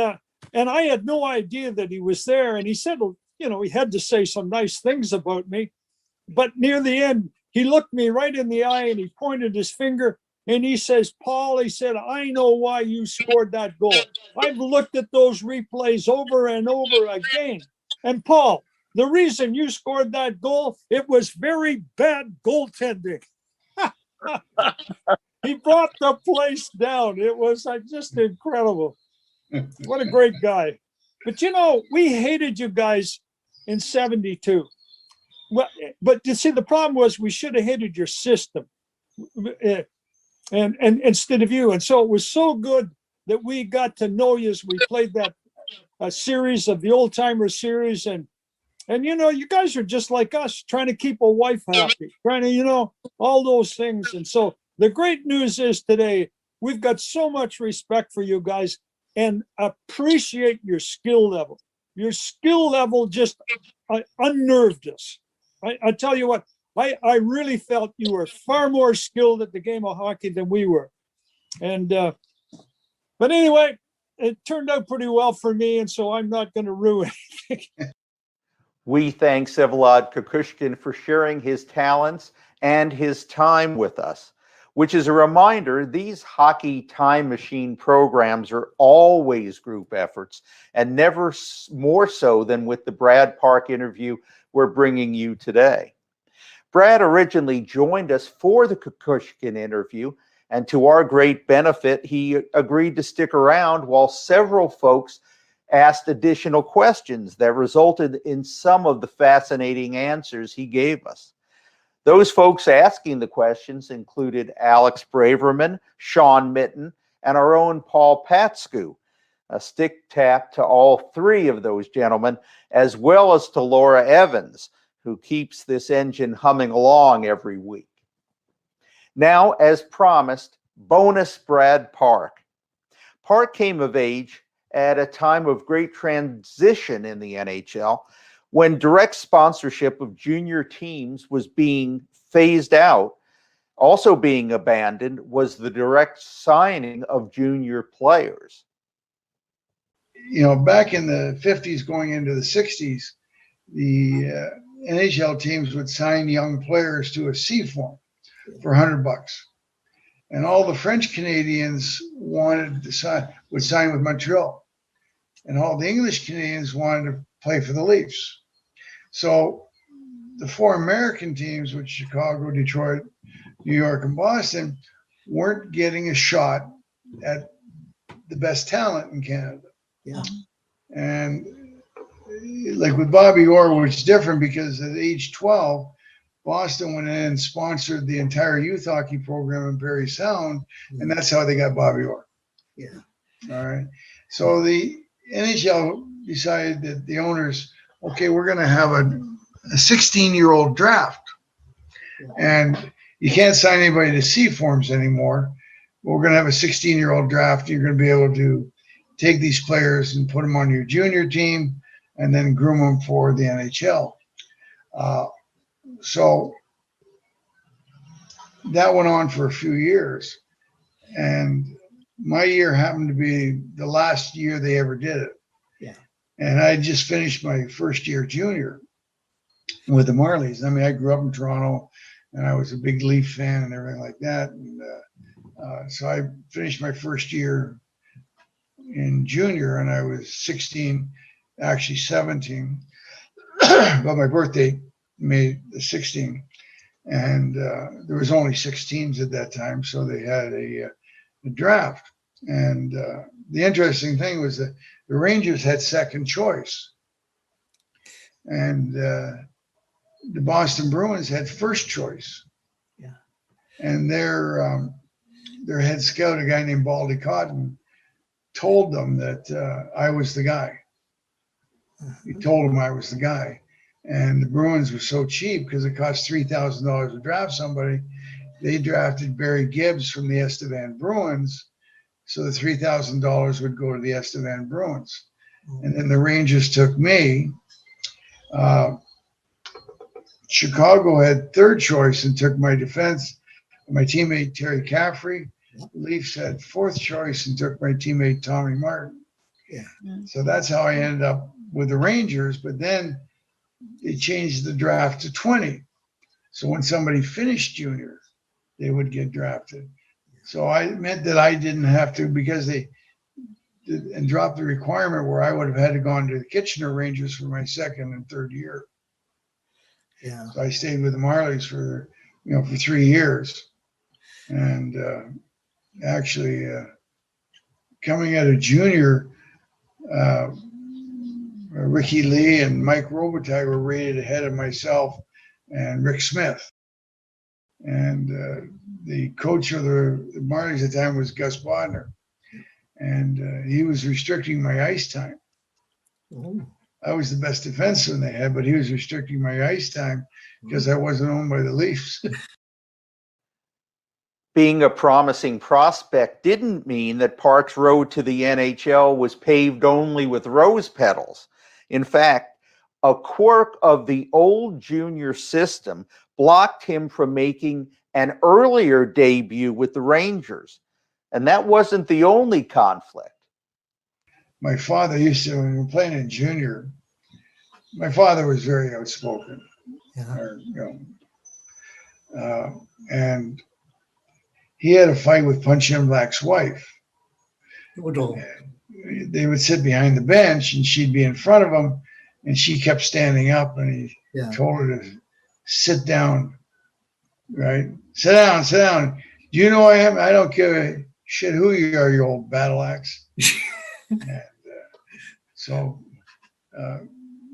Speaker 13: I had no idea that he was there. And he said, you know, he had to say some nice things about me. But near the end, he looked me right in the eye and he pointed his finger and he says, Paul, he said, I know why you scored that goal. I've looked at those replays over and over again. And Paul, the reason you scored that goal, it was very bad goaltending. He brought the place down. It was like just incredible. What a great guy. But you know, we hated you guys in 72. Well, but you see, the problem was we should have hated your system and instead of you. And so it was so good that we got to know you as we played that series of the Old Timer series. And you know, you guys are just like us, trying to keep a wife happy, trying to, you know, all those things. And so the great news is today, we've got so much respect for you guys and appreciate your skill level. Your skill level just unnerved us. I tell you what, I really felt you were far more skilled at the game of hockey than we were. And, but anyway, it turned out pretty well for me. And so I'm not going to ruin anything.
Speaker 3: We thank Vsevolod Kukushkin for sharing his talents and his time with us, which is a reminder these hockey time machine programs are always group efforts and never more so than with the Brad Park interview we're bringing you today. Brad originally joined us for the Kukushkin interview, and to our great benefit, he agreed to stick around while several folks asked additional questions that resulted in some of the fascinating answers he gave us. Those folks asking the questions included Alex Braverman, Sean Mitten, and our own Paul Pascoe. A stick tap to all three of those gentlemen, as well as to Laura Evans, who keeps this engine humming along every week. Now, as promised, bonus Brad Park. Park came of age at a time of great transition in the NHL, when direct sponsorship of junior teams was being phased out. Also being abandoned was the direct signing of junior players.
Speaker 8: You know, back in the 50s going into the 60s, the NHL teams would sign young players to a C form for $100. And all the French Canadians wanted to would sign with Montreal. And all the English Canadians wanted to play for the Leafs. So the four American teams, which Chicago, Detroit, New York, and Boston, weren't getting a shot at the best talent in Canada.
Speaker 4: Yeah.
Speaker 8: And like with Bobby Orr, which is different because at age 12, Boston went in and sponsored the entire youth hockey program in Parry Sound, and that's how they got Bobby Orr.
Speaker 4: Yeah.
Speaker 8: All right. So the NHL decided that the owners, okay, we're going to have a 16-year-old draft. And you can't sign anybody to C forms anymore. We're going to have a 16-year-old draft. You're going to be able to take these players and put them on your junior team and then groom them for the NHL. So that went on for a few years. And my year happened to be the last year they ever did it.
Speaker 4: Yeah.
Speaker 8: And I just finished my first year junior with the Marlies. I mean, I grew up in Toronto and I was a big Leaf fan and everything like that. And so I finished my first year in junior and I was 16, actually 17, but my birthday made the 16. And there was only 6 teams at that time. So they had a draft. And the interesting thing was that the Rangers had second choice. And the Boston Bruins had first choice.
Speaker 4: Yeah.
Speaker 8: And their head scout, a guy named Baldy Cotton, told them that I was the guy. He told them I was the guy. And the Bruins were so cheap because it cost $3,000 to draft somebody. They drafted Barry Gibbs from the Estevan Bruins. So the $3,000 would go to the Estevan Bruins. And then the Rangers took me. Chicago had third choice and took my defense, my teammate Terry Caffrey. The Leafs had fourth choice and took my teammate Tommy Martin.
Speaker 4: Yeah.
Speaker 8: So that's how I ended up with the Rangers. But then they changed the draft to 20. So when somebody finished junior, they would get drafted. So I meant that I didn't have to, because they did, and dropped the requirement where I would have had to go to the Kitchener Rangers for my second and third year.
Speaker 4: Yeah.
Speaker 8: So I stayed with the Marlies for 3 years. And actually coming out of junior, Ricky Lee and Mike Robitaille were rated ahead of myself and Rick Smith. And the coach of the Marlies at the time was Gus Bodner. And he was restricting my ice time.
Speaker 4: Oh.
Speaker 8: I was the best defenseman they had, but he was restricting my ice time because I wasn't owned by the Leafs.
Speaker 3: Being a promising prospect didn't mean that Park's road to the NHL was paved only with rose petals. In fact, a quirk of the old junior system blocked him from making an earlier debut with the Rangers. And that wasn't the only conflict.
Speaker 8: My father used to, when we were playing in junior, my father was very outspoken.
Speaker 4: Yeah.
Speaker 8: And he had a fight with Punch in Black's wife. They would sit behind the bench and she'd be in front of him and she kept standing up and he told her to sit down, right? Sit down, sit down. Do you know I am? I don't give a shit who you are, you old battle axe. And so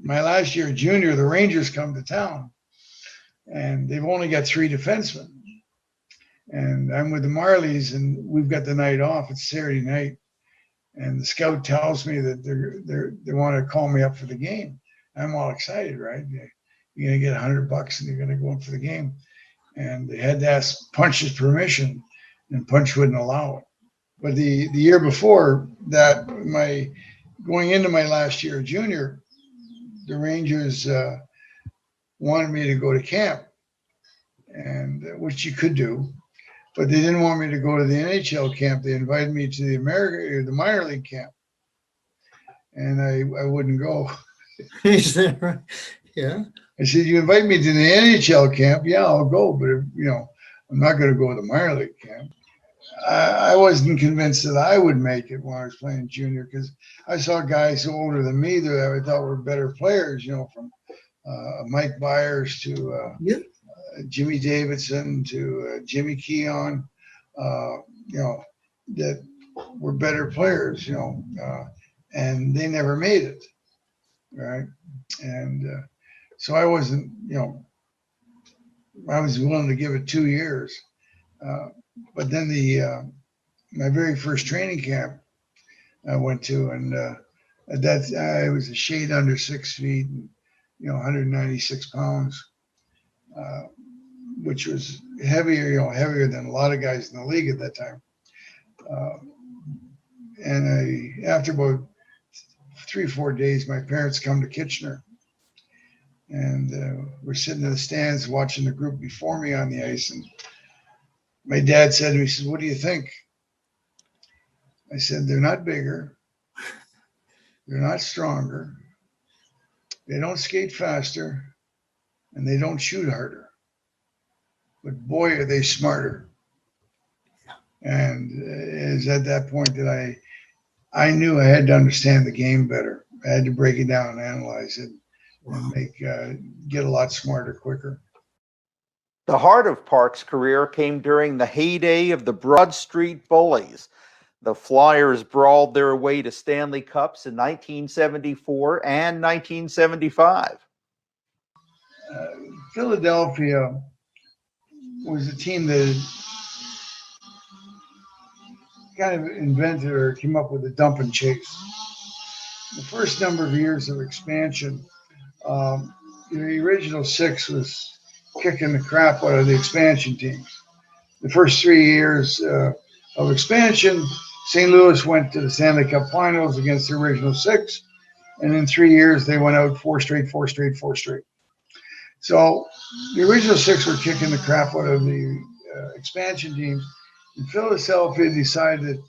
Speaker 8: my last year junior, the Rangers come to town and they've only got 3 defensemen. And I'm with the Marlies and we've got the night off. It's Saturday night. And the scout tells me that they want to call me up for the game. I'm all excited, right? You're going to get $100 and you're going to go in for the game. And they had to ask Punch's permission and Punch wouldn't allow it. But the year before that, going into my last year of junior, the Rangers wanted me to go to camp, and which you could do. But they didn't want me to go to the NHL camp. They invited me to the minor league camp, and I wouldn't go.
Speaker 4: Is that right? Yeah.
Speaker 8: I said, "You invite me to the NHL camp, yeah, I'll go. But if, I'm not going to go to the minor league camp." I wasn't convinced that I would make it when I was playing junior because I saw guys older than me that I thought were better players. From Mike Byers to Jimmy Davidson to Jimmy Keon, that were better players, and they never made it, right? And so I wasn't, I was willing to give it 2 years. But then my very first training camp I went to, and at that I was a shade under 6 feet, and 196 pounds. Which was heavier than a lot of guys in the league at that time. And after about 3 or 4 days, my parents come to Kitchener, and we're sitting in the stands watching the group before me on the ice. And my dad said to me, he says, "What do you think?" I said, "They're not bigger. They're not stronger. They don't skate faster, and they don't shoot harder. But boy, are they smarter." And it was at that point that I knew I had to understand the game better. I had to break it down and analyze it and get a lot smarter quicker.
Speaker 3: The heart of Park's career came during the heyday of the Broad Street Bullies. The Flyers brawled their way to Stanley Cups in 1974 and 1975.
Speaker 8: Philadelphia was a team that kind of invented or came up with the dump and chase. The first number of years of expansion, the original 6 was kicking the crap out of the expansion teams. The first 3 years of expansion, St. Louis went to the Stanley Cup Finals against the original 6, and in 3 years they went out 4 straight. So the original 6 were kicking the crap out of the expansion teams. And Philadelphia decided that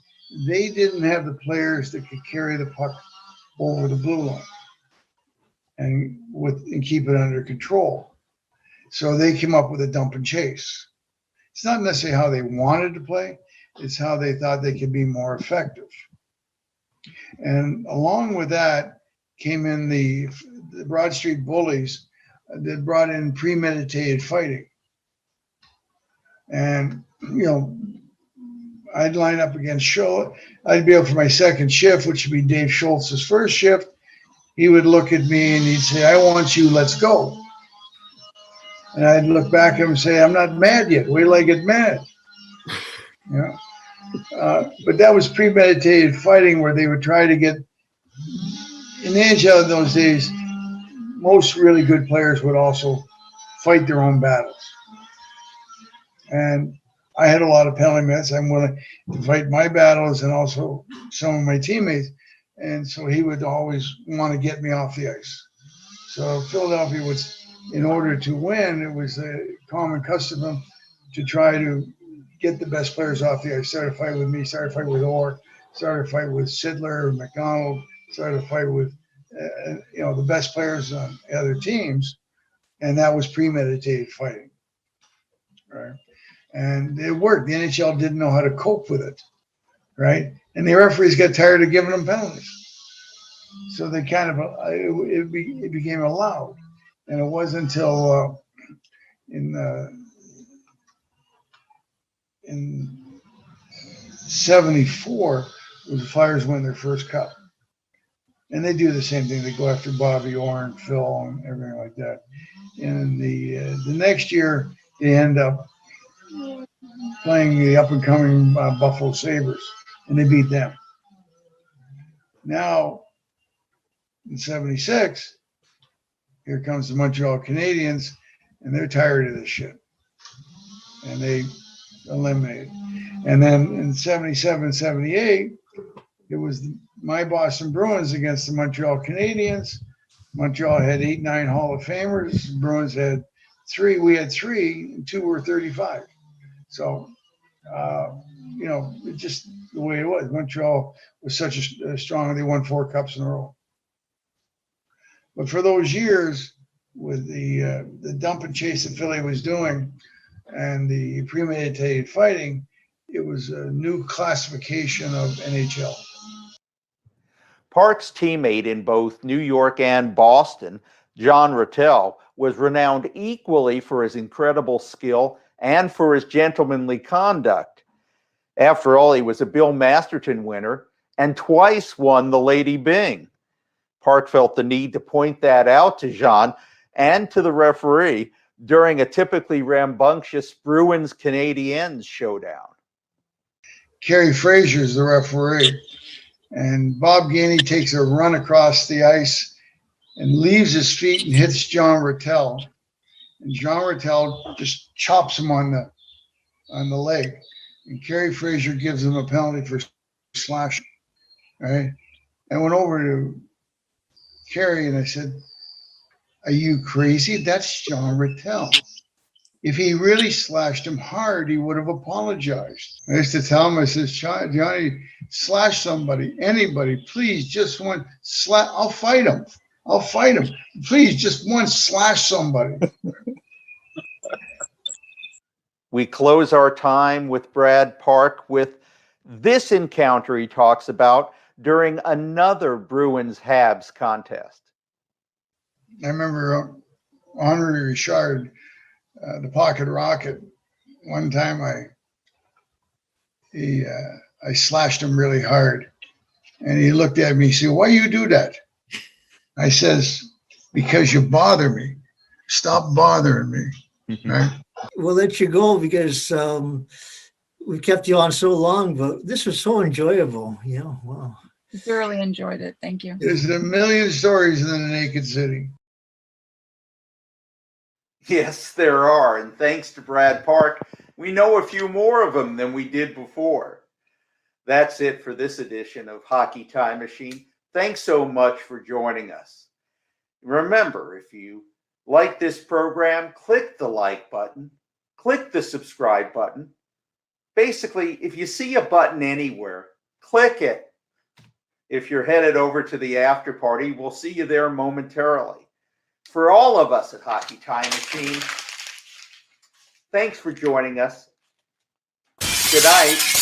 Speaker 8: they didn't have the players that could carry the puck over the blue line and keep it under control. So they came up with a dump and chase. It's not necessarily how they wanted to play, it's how they thought they could be more effective. And along with that came in the Broad Street Bullies that brought in premeditated fighting. And, I'd line up against Schultz. I'd be out for my second shift, which would be Dave Schultz's first shift. He would look at me and he'd say, "I want you, let's go." And I'd look back at him and say, "I'm not mad yet. Wait till I get mad." But that was premeditated fighting where they would try to get, in the NHL in those days, most really good players would also fight their own battles. And I had a lot of penalty minutes. I'm willing to fight my battles and also some of my teammates. And so he would always want to get me off the ice. So Philadelphia was, in order to win, it was a common custom to try to get the best players off the ice. Start a fight with me, start a fight with Orr, start a fight with Sidler, McDonald, start a fight with, the best players on other teams. And that was premeditated fighting, right? And it worked. The NHL didn't know how to cope with it, right? And the referees got tired of giving them penalties. So they kind of, it became allowed. And it wasn't until in 74 was the Flyers win their first cup. And they do the same thing. They go after Bobby Orr and Phil and everything like that. And the next year, they end up playing the up-and-coming Buffalo Sabres, and they beat them. Now, in 76, here comes the Montreal Canadiens, and they're tired of this shit. And they eliminated. And then in 77, 78, it was my Boston Bruins against the Montreal Canadiens. Montreal had 8, 9 Hall of Famers. Bruins had 3. We had 3, and 2 were 35. So, it's just the way it was. Montreal was such a strong, they won 4 cups in a row. But for those years, with the dump and chase that Philly was doing and the premeditated fighting, it was a new classification of NHL.
Speaker 3: Park's teammate in both New York and Boston, John Ratel, was renowned equally for his incredible skill and for his gentlemanly conduct. After all, he was a Bill Masterton winner and twice won the Lady Byng. Park felt the need to point that out to Jean and to the referee during a typically rambunctious Bruins-Canadiens showdown.
Speaker 8: Kerry Frazier's the referee, and Bob Gainey takes a run across the ice and leaves his feet and hits John Ratel. And John Ratel just chops him on the leg. And Kerry Frazier gives him a penalty for slashing, right? I went over to Kerry and I said, "Are you crazy? That's John Ratel. If he really slashed him hard, he would have apologized." I used to tell him, I said, "Johnny, slash somebody, anybody, please, just one slash. I'll fight him. Please, just one slash somebody."
Speaker 3: We close our time with Brad Park with this encounter he talks about during another Bruins-Habs contest.
Speaker 8: I remember Henri Richard, the Pocket Rocket. One time I slashed him really hard, and he looked at me and said, "Why you do that?" I says, "Because you bother me. Stop bothering me." Right?
Speaker 4: We'll let you go because we kept you on so long, but this was so enjoyable. Yeah, wow.
Speaker 14: Thoroughly enjoyed it. Thank you.
Speaker 8: There's a million stories in the Naked City.
Speaker 3: Yes, there are. And thanks to Brad Park, we know a few more of them than we did before. That's it for this edition of Hockey Time Machine. Thanks so much for joining us. Remember, if you like this program, click the like button, click the subscribe button. Basically, if you see a button anywhere, click it. If you're headed over to the after party, we'll see you there momentarily. For all of us at Hockey Time Machine, thanks for joining us. Good night.